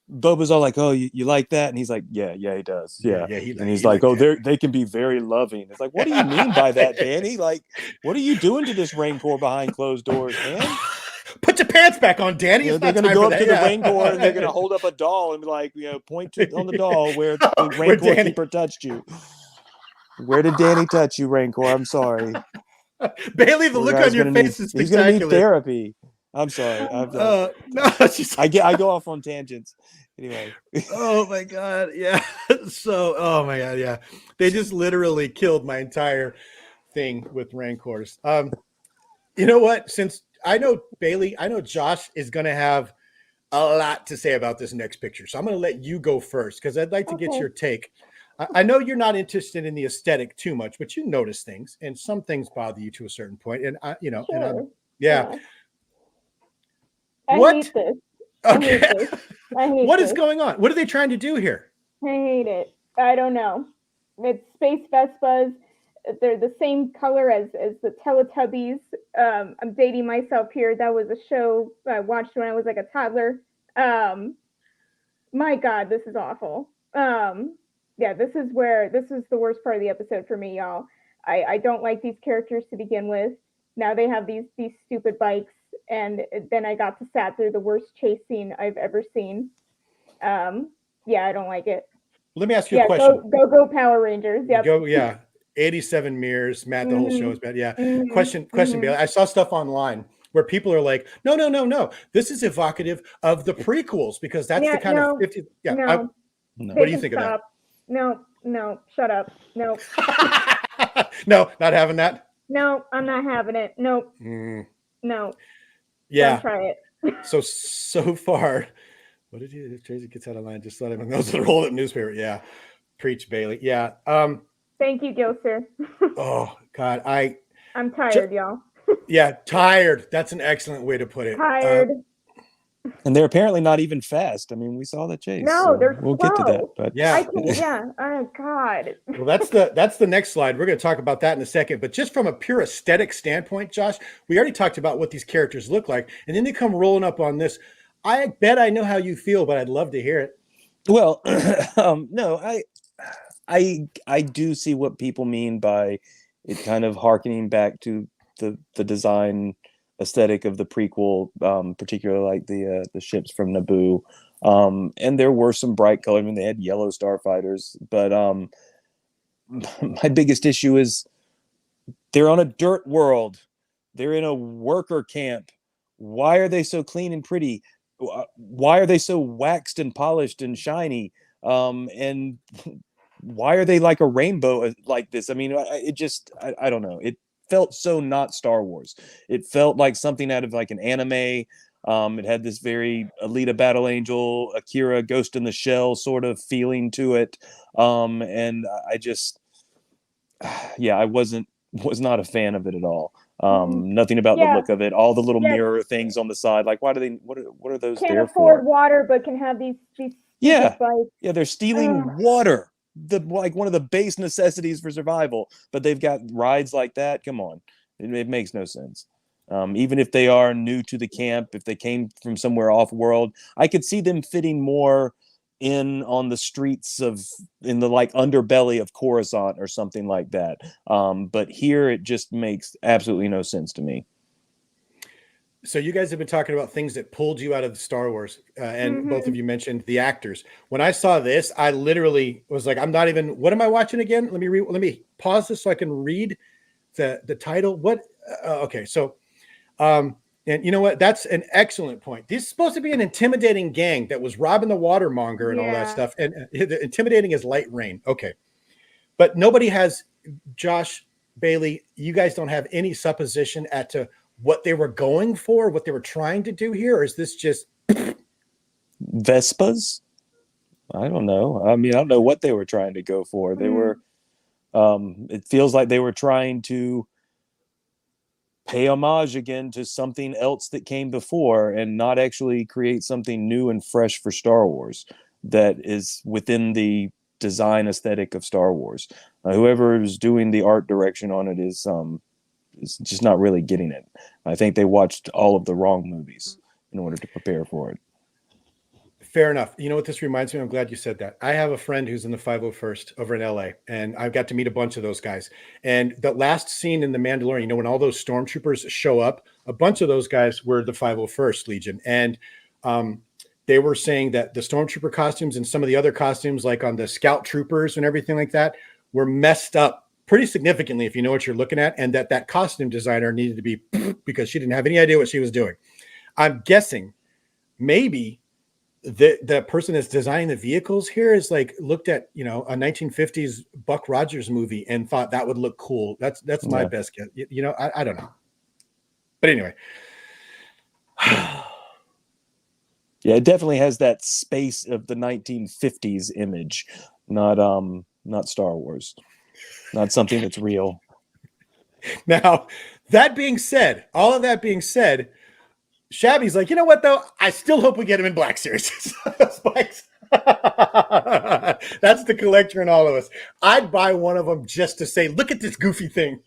Boba's all like, "Oh, you like that?" And he's like, "Yeah, he does." Yeah. And he's like, "Oh, they can be very loving." It's like, what do you mean by that, Danny? Like, what are you doing to this Rancor behind closed doors, man? Put your pants back on, Danny. They're going to go up to the Rancor and they're going to hold up a doll and be like, point on the doll where the Rancor keeper touched you. Where did Danny touch you, Rancor? I'm sorry. Bailey, the look on your face is spectacular. He's going to need therapy. I'm sorry. No, I go off on tangents. Anyway. Oh my God. Yeah. So, oh my God. Yeah. They just literally killed my entire thing with Rancors. You know what? Since I know Bailey, I know Josh is going to have a lot to say about this next picture. So I'm going to let you go first because I'd like to get your take. I know you're not interested in the aesthetic too much, but you notice things and some things bother you to a certain point. And Sure. Yeah. I hate this. Okay. What is going on? What are they trying to do here? I hate it. I don't know. it's space Vespas. They're the same color as the Teletubbies. I'm dating myself here. That was a show I watched when I was like a toddler. My God, this is awful. Yeah, this is the worst part of the episode for me, y'all. I don't like these characters to begin with. Now they have these stupid bikes, and then I got to sat through the worst chase scene I've ever seen. Yeah, I don't like it. Let me ask you a question. Go Power Rangers. Yep. Go, yeah. 87 mirrors, Matt, the whole show is bad. Yeah. Question, Bailey. I saw stuff online where people are like, no. This is evocative of the prequels because that's the kind of 50. Yeah. No. What do you think of that? No, shut up. No. No, not having that. No, I'm not having it. Nope. No. Yeah. Don't try it. So far, what did you? Tracy gets out of line. Just let him know the roll up newspaper. Yeah. Preach, Bailey. Yeah. Thank you, Gilster. Oh God, I'm tired, y'all. Yeah, tired. That's an excellent way to put it. Tired. And they're apparently not even fast. I mean, we saw the chase. No, so they're we'll slow. get to that. But yeah, Oh God. Well, that's the next slide. We're going to talk about that in a second. But just from a pure aesthetic standpoint, Josh, we already talked about what these characters look like, and then they come rolling up on this. I bet I know how you feel, but I'd love to hear it. Well, no, I do see what people mean by it kind of harkening back to the design aesthetic of the prequel, particularly like the ships from Naboo. And there were some bright colors. I mean, they had yellow starfighters, but my biggest issue is they're on a dirt world. They're in a worker camp. Why are they so clean and pretty? Why are they so waxed and polished and shiny? And why are they like a rainbow like this? I mean, I don't know. It felt so not Star Wars. It felt like something out of like an anime. It had this very Alita Battle Angel, Akira Ghost in the Shell sort of feeling to it. And I just, yeah, I was not a fan of it at all. Nothing about the look of it. All the little mirror things on the side. Like, why do they? What are those Can't there afford for? water, but can have these Yeah, bikes. yeah, they're stealing water. Like one of the base necessities for survival. But they've got rides like that. Come on, it makes no sense. Even if they are new to the camp, if they came from somewhere off world, I could see them fitting more in on the streets in the like underbelly of Coruscant or something like that. But here it just makes absolutely no sense to me. So you guys have been talking about things that pulled you out of the Star Wars, and both of you mentioned the actors. When I saw this, I literally was like, I'm not even. What am I watching again? Let me pause this so I can read the title. What? Okay, so. And you know what? That's an excellent point. This is supposed to be an intimidating gang that was robbing the watermonger and all that stuff. And intimidating as light rain. Okay. But nobody has, Josh, Bailey, you guys don't have any supposition as to what they were going for, what they were trying to do here? Or is this just Vespas? I don't know. I mean, I don't know what they were trying to go for. They were, it feels like they were trying to pay homage again to something else that came before and not actually create something new and fresh for Star Wars that is within the design aesthetic of Star Wars. Whoever is doing the art direction on it is just not really getting it. I think they watched all of the wrong movies in order to prepare for it. Fair enough. You know what this reminds me of? I'm glad you said that. I have a friend who's in the 501st over in LA, and I've got to meet a bunch of those guys. And the last scene in The Mandalorian, you know, when all those stormtroopers show up, a bunch of those guys were the 501st Legion. And they were saying that the stormtrooper costumes and some of the other costumes, like on the scout troopers and everything like that, were messed up pretty significantly, if you know what you're looking at, and that costume designer needed to be because she didn't have any idea what she was doing. I'm guessing maybe the person that's designing the vehicles here is like looked at, you know, a 1950s Buck Rogers movie and thought that would look cool. That's my best guess. You know, I don't know. But anyway. Yeah, it definitely has that space of the 1950s image, not Star Wars. Not something that's real. Now, that being said, all of that being said, Shabby's like, you know what, though? I still hope we get him in Black Series. Those bikes. That's the collector in all of us. I'd buy one of them just to say, look at this goofy thing.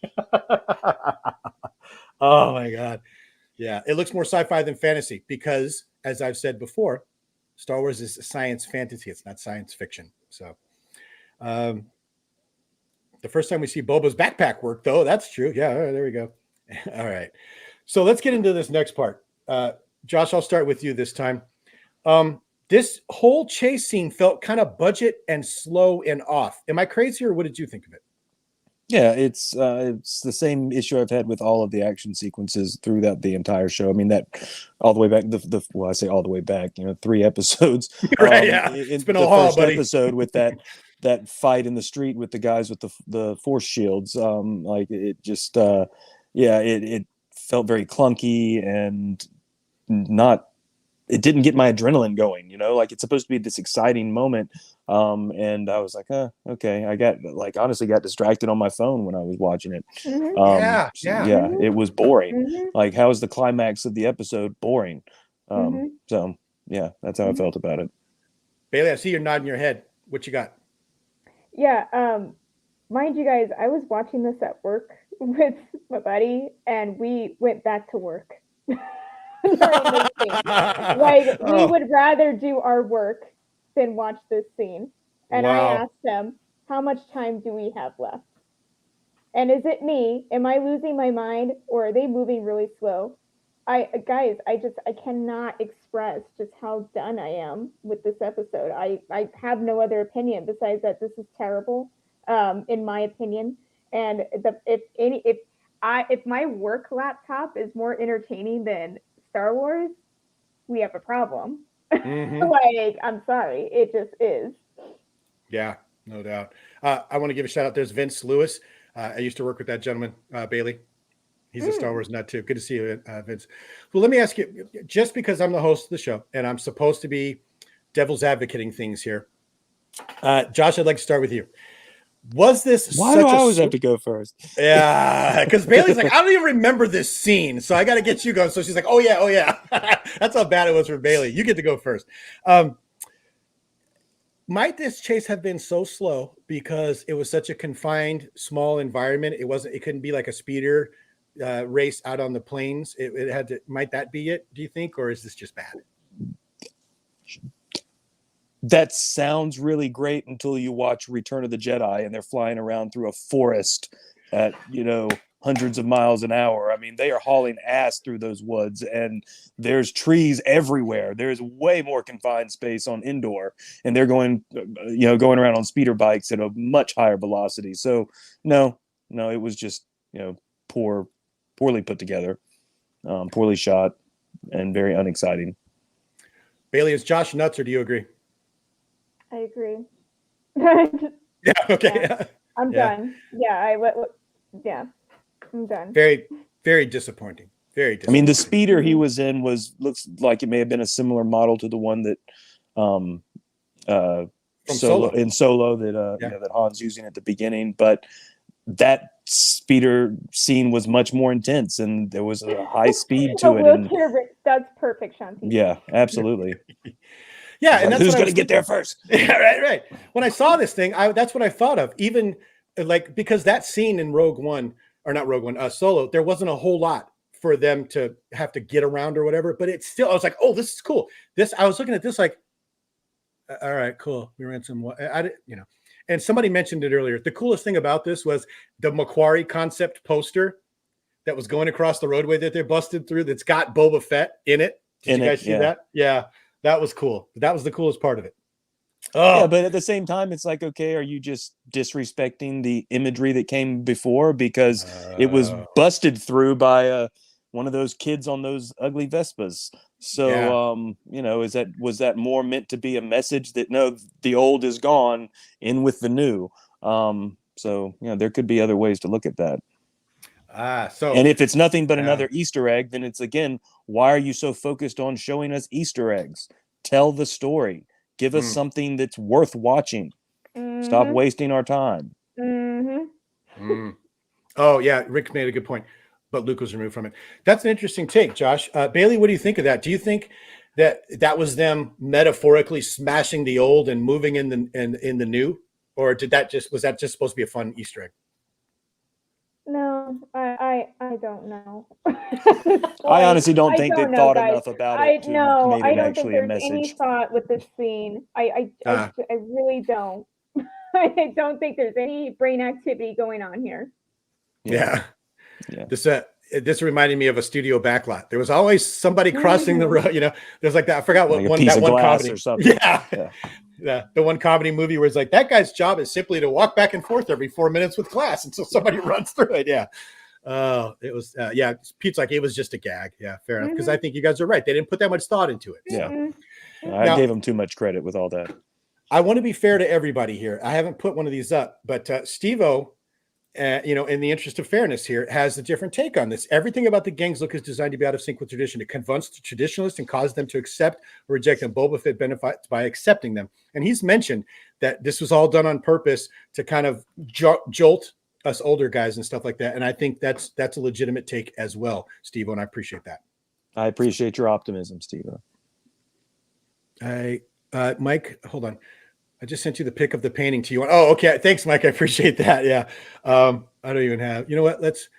Oh my God. Yeah. It looks more sci-fi than fantasy because, as I've said before, Star Wars is science fantasy. It's not science fiction. So the first time we see Boba's backpack work, though, that's true. Yeah, there we go. All right. So let's get into this next part. Josh, I'll start with you this time. This whole chase scene felt kind of budget and slow and off. Am I crazy, or what did you think of it? Yeah, it's the same issue I've had with all of the action sequences throughout the entire show. I mean, that all the way back, well, I say all the way back, 3 episodes. Right, yeah. It's been a haul, buddy. Episode with that fight in the street with the guys with the force shields. Like it just, it felt very clunky and it didn't get my adrenaline going, like it's supposed to be this exciting moment. And I was like, okay. I honestly got distracted on my phone when I was watching it. Mm-hmm. It was boring. Mm-hmm. Like, how is the climax of the episode boring? So yeah, that's how I felt about it. Bailey, I see you're nodding your head. What you got? Yeah, mind you guys, I was watching this at work with my buddy, and we went back to work. Like, we would rather do our work than watch this scene. And Wow. I asked them, how much time do we have left? And is it me? Am I losing my mind, or are they moving really slow? I cannot express just how done I am with this episode. I have no other opinion besides that this is terrible, in my opinion. And if my work laptop is more entertaining than Star Wars, we have a problem. Mm-hmm. Like, I'm sorry, it just is. Yeah, no doubt. I want to give a shout out. There's Vince Lewis. I used to work with that gentleman, Bailey. He's a Star Wars nut too. Good to see you, Vince. Well, let me ask you, just because I'm the host of the show and I'm supposed to be devil's advocating things here, Josh, I'd like to start with you. Was this why do I always have to go first? Yeah, because Bailey's like, I don't even remember this scene, so I got to get you going. So she's like, oh yeah. That's how bad it was for Bailey. You get to go first. Might this chase have been so slow because it was such a confined, small environment? It couldn't be like a speeder race out on the plains. It had to. Might that be it? Do you think, or is this just bad? That sounds really great until you watch Return of the Jedi and they're flying around through a forest at, hundreds of miles an hour. I mean, they are hauling ass through those woods and there's trees everywhere. There's way more confined space on indoor, and they're going around on speeder bikes at a much higher velocity. So no, it was just, poorly put together, poorly shot, and very unexciting. Bailey, is Josh nuts, or do you agree? I agree. Yeah. Okay. Yeah. I'm done. Yeah. I'm done. Very, very disappointing. Very disappointing. I mean, the speeder he was in looks like it may have been a similar model to the one that Solo that Han's using at the beginning, but that speeder scene was much more intense and there was a high speed to it. That's perfect, Shanti. Yeah, absolutely. Yeah, and like, that's who's going to get there first? Yeah, right. When I saw this thing, that's what I thought of. Even like, because that scene in Solo, there wasn't a whole lot for them to have to get around or whatever. But it's still, I was like, oh, this is cool. I was looking at this like, all right, cool. We ran some, And somebody mentioned it earlier. The coolest thing about this was the Macquarie concept poster that was going across the roadway that they busted through. That's got Boba Fett in it. Did you guys see that? Yeah. That was cool. That was the coolest part of it. Oh. Yeah, but at the same time, it's like, okay, are you just disrespecting the imagery that came before because it was busted through by one of those kids on those ugly Vespas? So, was that more meant to be a message that no, the old is gone, in with the new? There could be other ways to look at that. And if it's nothing but another Easter egg, then it's, again, why are you so focused on showing us Easter eggs? Tell the story. Give us something that's worth watching. Stop wasting our time. Oh, yeah. Rick made a good point, but Luke was removed from it. That's an interesting take, Josh. Bailey, what do you think of that? Do you think that was them metaphorically smashing the old and moving in the new, or was that just supposed to be a fun Easter egg? No, I don't know. I honestly don't think they thought guys. enough about it to made it I don't think actually a there's any message. thought with this scene. I really don't. I don't think there's any brain activity going on here. Yeah. This reminded me of a studio backlot. There was always somebody crossing the road. You know, there's like that. I forgot what Like a one piece that of one glass comedy or something. Yeah, the one comedy movie where it's like that guy's job is simply to walk back and forth every 4 minutes with glass until somebody runs through it. Yeah. It was Pete's like it was just a gag. Yeah, fair enough. Because I think you guys are right. They didn't put that much thought into it. Yeah. I gave them too much credit with all that. I want to be fair to everybody here. I haven't put one of these up, but Steve-O, in the interest of fairness here, has a different take on this. Everything about the gang's look is designed to be out of sync with tradition. It convinces the traditionalists and causes them to accept or reject them. Boba Fett benefits by accepting them. And he's mentioned that this was all done on purpose to kind of jolt us older guys and stuff like that. And I think that's a legitimate take as well, Steve-O, and I appreciate that. I appreciate your optimism, Steve-O. Mike, hold on. I just sent you the pic of the painting to you. Oh, okay. Thanks, Mike. I appreciate that. Yeah. I don't even have, you know what? Let's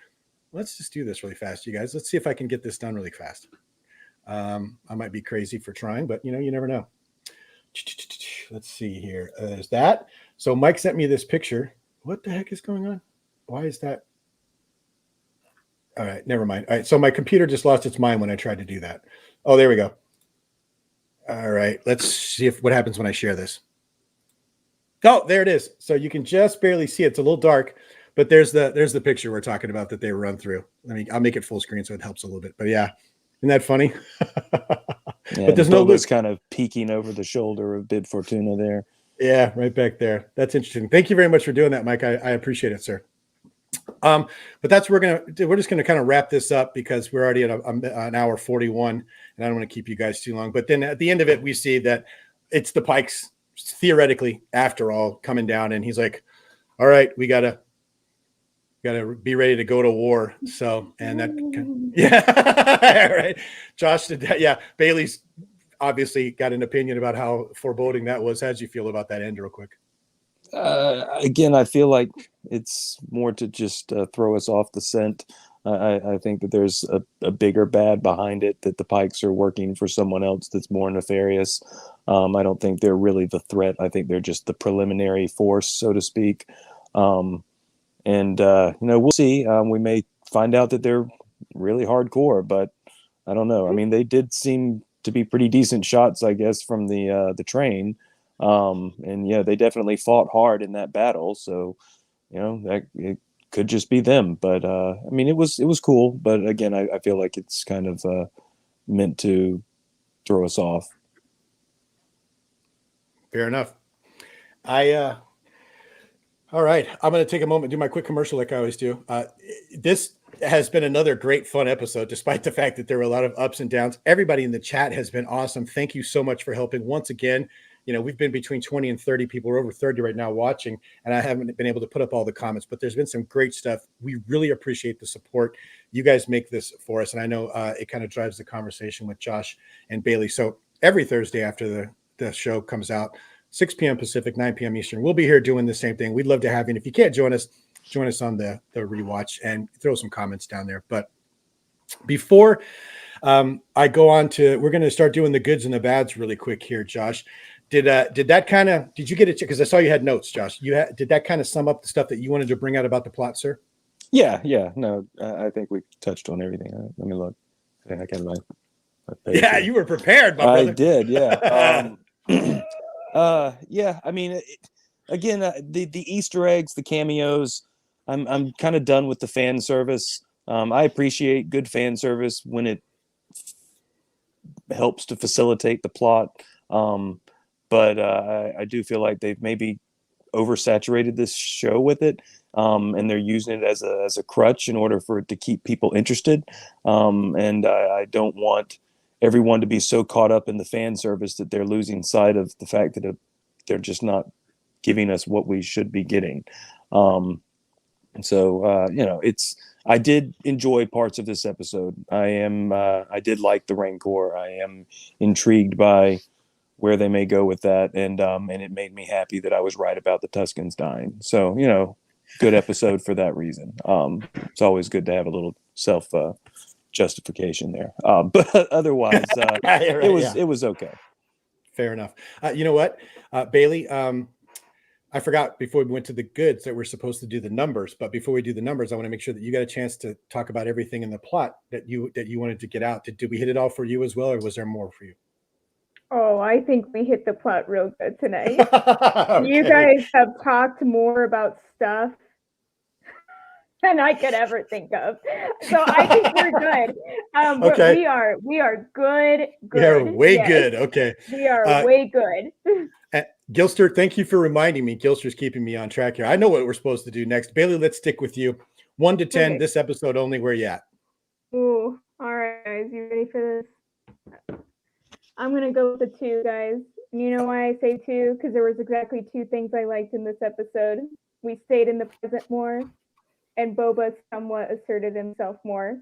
just do this really fast, you guys. Let's see if I can get this done really fast. I might be crazy for trying, but you never know. Let's see here. There's that. So Mike sent me this picture. What the heck is going on? Why is that? All right. Never mind. All right. So my computer just lost its mind when I tried to do that. Oh, there we go. All right. Let's see what happens when I share this. Oh, there it is. So you can just barely see it. It's a little dark, but there's the picture we're talking about that they run through. I'll make it full screen so it helps a little bit. But yeah, isn't that funny? But there's no Boba's kind of peeking over the shoulder of Bib Fortuna there. Yeah, right back there. That's interesting. Thank you very much for doing that, Mike. I appreciate it, sir. But that's we're just gonna kind of wrap this up because we're already at an hour 41, and I don't want to keep you guys too long. But then at the end of it, we see that it's the Pikes theoretically, after all, coming down, and he's like, "All right, we gotta be ready to go to war." So, and that, right? Josh did that. Yeah, Bailey's obviously got an opinion about how foreboding that was. How'd you feel about that end, real quick? Again, I feel like it's more to just throw us off the scent. I think that there's a bigger bad behind it, that the Pikes are working for someone else that's more nefarious. I don't think they're really the threat. I think they're just the preliminary force, so to speak. We'll see. We may find out that they're really hardcore, but I don't know. I mean, they did seem to be pretty decent shots, I guess, from the train. They definitely fought hard in that battle. So, that it could just be them. But it was cool. But again, I feel like it's kind of meant to throw us off. Fair enough. All right. I'm going to take a moment, do my quick commercial like I always do. This has been another great, fun episode, despite the fact that there were a lot of ups and downs. Everybody in the chat has been awesome. Thank you so much for helping. Once again, we've been between 20 and 30 people. We're over 30 right now watching, and I haven't been able to put up all the comments, but there's been some great stuff. We really appreciate the support. You guys make this for us, and I know it kind of drives the conversation with Josh and Bailey. So every Thursday after the show comes out, 6 p.m. Pacific, 9 p.m. Eastern, we'll be here doing the same thing. We'd love to have you. And if you can't join us on the rewatch and throw some comments down there. But before I go on we're going to start doing the goods and the bads really quick here, Josh. Did you get it? Because I saw you had notes, Josh. Did that kind of sum up the stuff that you wanted to bring out about the plot, sir? Yeah. No, I think we touched on everything. Let me look. I got my page here. You were prepared, my brother. I did, yeah. I mean, again, the Easter eggs, the cameos, I'm kind of done with the fan service. I appreciate good fan service when it helps to facilitate the plot. But I do feel like they've maybe oversaturated this show with it, and they're using it as a crutch in order for it to keep people interested. And I don't want everyone to be so caught up in the fan service that they're losing sight of the fact that they're just not giving us what we should be getting. So I did enjoy parts of this episode. I did like the Rancor. I am intrigued by where they may go with that, and it made me happy that I was right about the Tuscans dying. So good episode for that reason. It's always good to have a little self justification there. But otherwise, it was okay. Fair enough. You know what, Bailey? I forgot before we went to the goods that we're supposed to do the numbers. But before we do the numbers, I want to make sure that you got a chance to talk about everything in the plot that you wanted to get out. Did we hit it all for you as well, or was there more for you? Oh, I think we hit the plot real good tonight. Okay. You guys have talked more about stuff than I could ever think of. So I think we're good. Okay. We are good. We are way good. Okay. We are way good. Gilster, thank you for reminding me. Gilster's keeping me on track here. I know what we're supposed to do next. Bailey, let's stick with you. 1 to 10, okay. This episode only. Where you at? Ooh, all right, guys. You ready for this? I'm going to go with a 2, guys. And you know why I say 2? Because there was exactly 2 things I liked in this episode. We stayed in the present more, and Boba somewhat asserted himself more.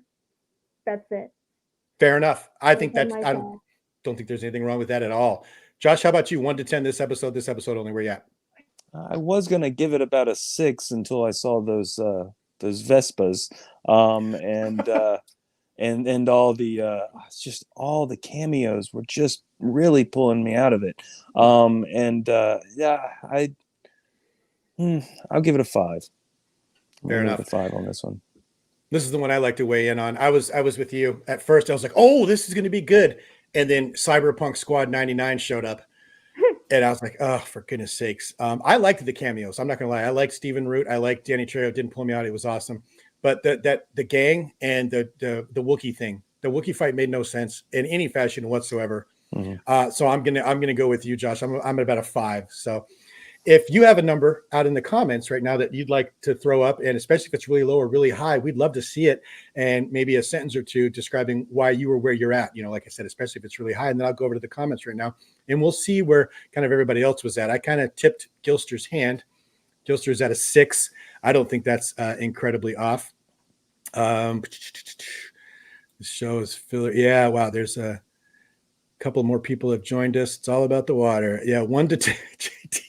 That's it. Fair enough. I think that's, I don't think there's anything wrong with that at all. Josh, how about you? 1 to 10 this episode only. Where you at? I was going to give it about a 6 until I saw those Vespas. And all the just all the cameos were just really pulling me out of it. I'll give it a 5. Fair enough. A 5 on this one. This is the one I like to weigh in on. I was with you at first. I was like, oh, this is going to be good. And then Cyberpunk Squad 99 showed up. And I was like, oh, for goodness sakes. I liked the cameos. I'm not going to lie. I liked Stephen Root. I liked Danny Trejo. Didn't pull me out. It was awesome. But the gang and the Wookiee thing, the Wookiee fight made no sense in any fashion whatsoever. Mm-hmm. So I'm gonna go with you, Josh. I'm at about a 5. So if you have a number out in the comments right now that you'd like to throw up, and especially if it's really low or really high, we'd love to see it, and maybe a sentence or two describing why you were where you're at. Like I said, especially if it's really high. And then I'll go over to the comments right now, and we'll see where kind of everybody else was at. I kind of tipped Gilster's hand. Gilster's at a 6. I don't think that's incredibly off. The show is filler. Yeah, wow. There's a couple more people have joined us. It's all about the water. Yeah, 1 to 10. JT.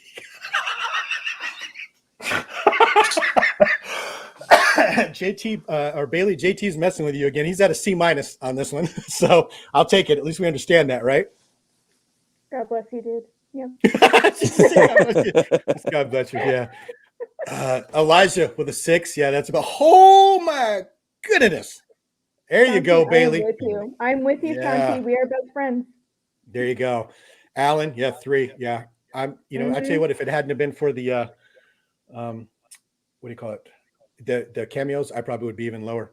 JT or Bailey, JT's messing with you again. He's at a C- on this one. So I'll take it. At least we understand that, right? God bless you, dude. Yeah. God bless you. Yeah. Elijah with a 6. Yeah, that's about. Oh my goodness. There you go, Bailey. I'm with you, Santi. We are best friends. There you go. Alan, yeah, 3. Yeah. I tell you what, if it hadn't have been for the what do you call it? The cameos, I probably would be even lower.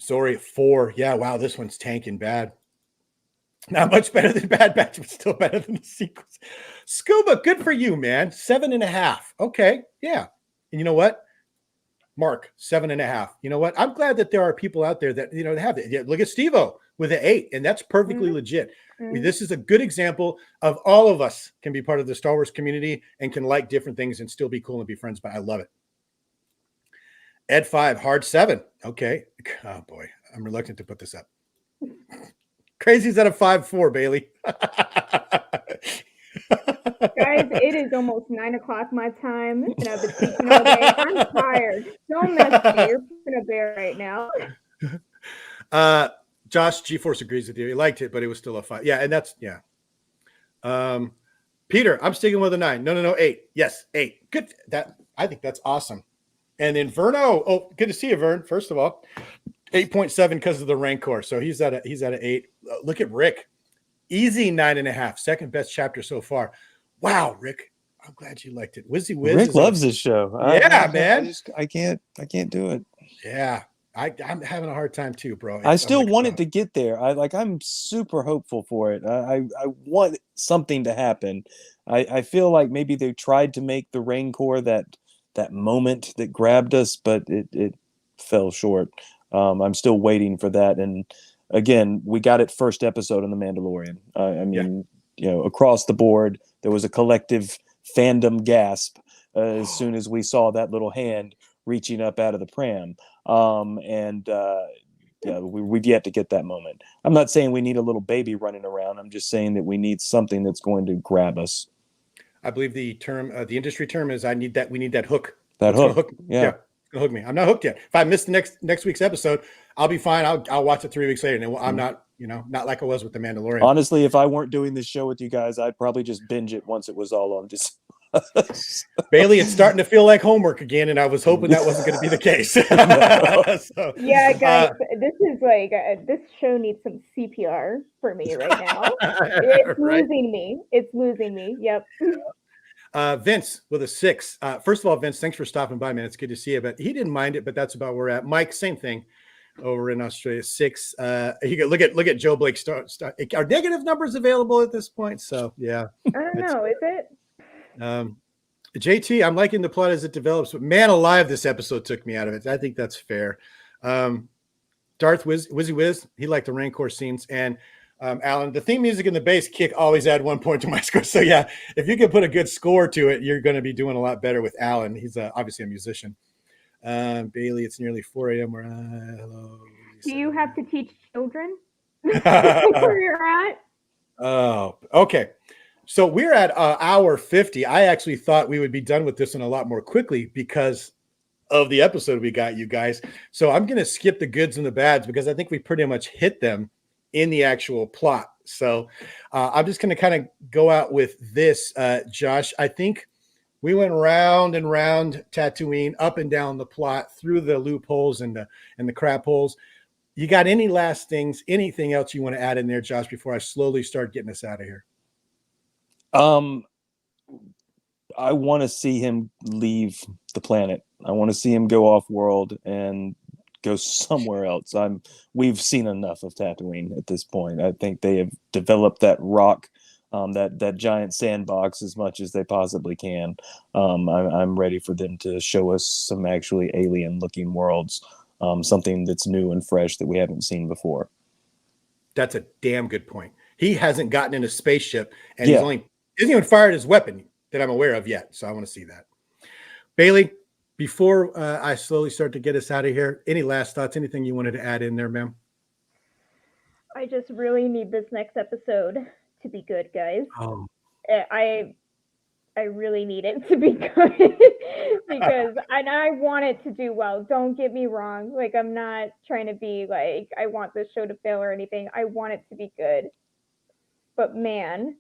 Zori 4. Yeah, wow, this one's tanking bad. Not much better than Bad Batch, but still better than the sequels. Scuba, good for you, man. 7.5. Okay, yeah. And you know what? Mark, 7.5. You know what? I'm glad that there are people out there that have it. Yeah, look at Steve-O with an 8, and that's perfectly legit. This is a good example of all of us can be part of the Star Wars community and can like different things and still be cool and be friends. But I love it. Ed 5, hard 7. Okay. Oh boy, I'm reluctant to put this up. Crazy's at a 5.4, Bailey. Guys, it is almost 9:00 my time, and I've been teaching all day. I'm tired. Don't mess with me. You're putting a bear right now. Josh, G-Force agrees with you. He liked it, but it was still a 5. Yeah, and that's, yeah. Peter, I'm sticking with a 9. No, 8. Yes, 8. Good. I think that's awesome. And then Verno, oh, good to see you, Vern. First of all, 8.7 because of the Rancor. So he's at an 8. Look at Rick. Easy 9.5. Second best chapter so far. Wow, Rick. I'm glad you liked it. Wizzy Wiz. Rick loves this show. Yeah, man. I can't do it. Yeah. I'm having a hard time too, bro. I still want it to get there. I'm super hopeful for it. I want something to happen. I feel like maybe they tried to make the Rancor that moment that grabbed us, but it fell short. I'm still waiting for that. And again, we got it first episode on The Mandalorian. I mean, across the board, there was a collective fandom gasp as soon as we saw that little hand reaching up out of the pram. Yeah, we've yet to get that moment. I'm not saying we need a little baby running around. I'm just saying that we need something that's going to grab us. I believe the term, the industry term is we need that hook. That hook. Yeah. It's gonna hook me. I'm not hooked yet. If I miss the next week's episode, I'll be fine. I'll watch it 3 weeks later, and I'm not, not like I was with The Mandalorian. Honestly, if I weren't doing this show with you guys, I'd probably just binge it once it was all on. Just Bailey, it's starting to feel like homework again, and I was hoping that wasn't going to be the case. So, yeah, guys, this is like this show needs some CPR for me right now. It's losing me. It's losing me. Yep. Vince with a 6. First of all, Vince, thanks for stopping by, man. It's good to see you. But he didn't mind it, but that's about where we're at. Mike, same thing over in Australia. 6. You can look at Joe Blake. Are negative numbers available at this point? So yeah, I don't know. Is it? JT, I'm liking the plot as it develops, but man alive, this episode took me out of it. I think that's fair. Darth Wizzy Wiz, he liked the Rancor scenes. And Alan, the theme music and the bass kick always add 1 point to my score. So yeah, if you can put a good score to it, you're going to be doing a lot better with Alan. He's obviously a musician. Bailey, it's nearly 4 a.m. Hello. Do you have to teach children where you're at? Oh, okay. So we're at hour 50. I actually thought we would be done with this one a lot more quickly because of the episode we got, you guys. So I'm going to skip the goods and the bads because I think we pretty much hit them in the actual plot. So I'm just going to kind of go out with this, Josh. I think we went round and round Tatooine, up and down the plot, through the loopholes and the crap holes. You got any last things, anything else you want to add in there, Josh, before I slowly start getting us out of here? I want to see him leave the planet. I want to see him go off world and go somewhere else. We've seen enough of Tatooine at this point. I think they have developed that rock, that giant sandbox as much as they possibly can. I'm ready for them to show us some actually alien looking worlds, something that's new and fresh that we haven't seen before. That's a damn good point. He hasn't gotten in a spaceship, and he hasn't even fired his weapon that I'm aware of yet. So I want to see that. Bailey, before I slowly start to get us out of here, any last thoughts, anything you wanted to add in there, ma'am? I just really need this next episode to be good, guys. Oh. I really need it to be good because I want it to do well. Don't get me wrong. Like, I'm not trying to be like, I want this show to fail or anything. I want it to be good. But man,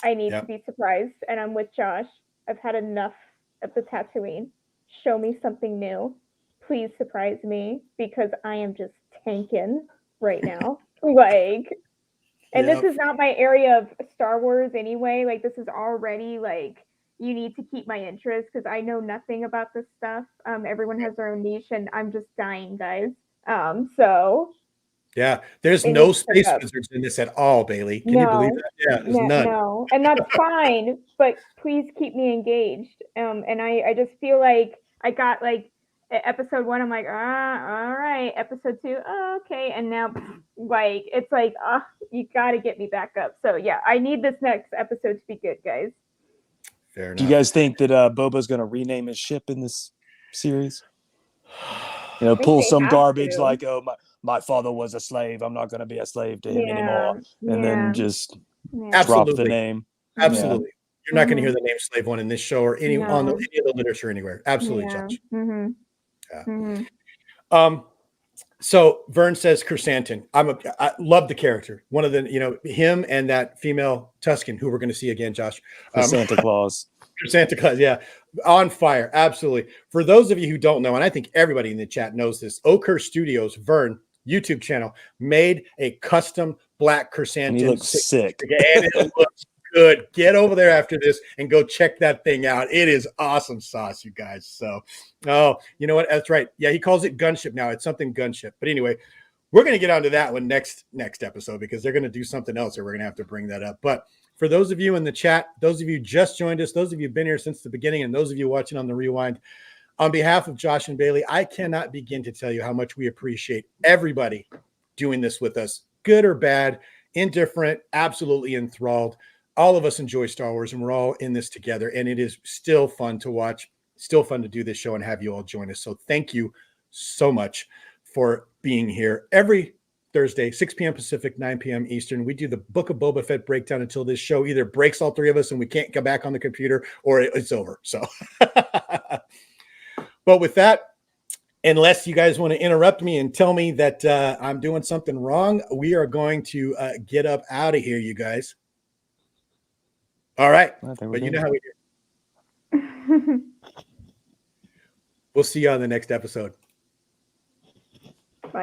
I need to be surprised. And I'm with Josh. I've had enough of the Tatooine. Show me something new. Please surprise me because I am just tanking right now. And this is not my area of Star Wars anyway. Like, this is already like, you need to keep my interest because I know nothing about this stuff. Everyone has their own niche and I'm just dying, guys. Yeah, there's no space wizards in this at all, Bailey. Can you believe that? Yeah, there's none. No, and that's fine, but please keep me engaged. And I just feel like I got like episode 1, I'm like, all right. Episode 2, okay. And now like, it's like, you got to get me back up. So yeah, I need this next episode to be good, guys. Fair enough. Do you guys think that Boba's going to rename his ship in this series? Pull some garbage like, oh, my father was a slave. I'm not going to be a slave to him anymore. And then just drop the name. Absolutely. Yeah. You're not going to hear the name Slave One in this show or any of the literature anywhere. Absolutely, Josh. Mm-hmm. Yeah. Mm-hmm. So Vern says Chrysanthemum. I love the character. One of the, him and that female Tusken who we're going to see again, Josh. Santa Claus. Santa Claus, yeah. On fire. Absolutely. For those of you who don't know, and I think everybody in the chat knows this, Oakhurst Studios, Vern, YouTube channel, made a custom black chrysanthemum. He looks sick. And it looks good. Get over there after this and go check that thing out. It is awesome sauce, you guys. So, you know what? That's right. Yeah, he calls it Gunship now. It's something Gunship. But anyway, we're going to get onto that one next episode because they're going to do something else or we're going to have to bring that up. But for those of you in the chat, those of you just joined us, those of you who've been here since the beginning, and those of you watching on the rewind, on behalf of Josh and Bailey, I cannot begin to tell you how much we appreciate everybody doing this with us, good or bad, indifferent, absolutely enthralled. all of us enjoy Star Wars, and we're all in this together. And it is still fun to watch, still fun to do this show and have you all join us. So thank you so much for being here every Thursday, 6 p.m. Pacific, 9 p.m. Eastern. We do the Book of Boba Fett breakdown until this show either breaks all three of us and we can't go back on the computer, or it's over. So, but with that, unless you guys want to interrupt me and tell me that I'm doing something wrong, we are going to get up out of here, you guys. All right. But you know how we do. We'll see you on the next episode.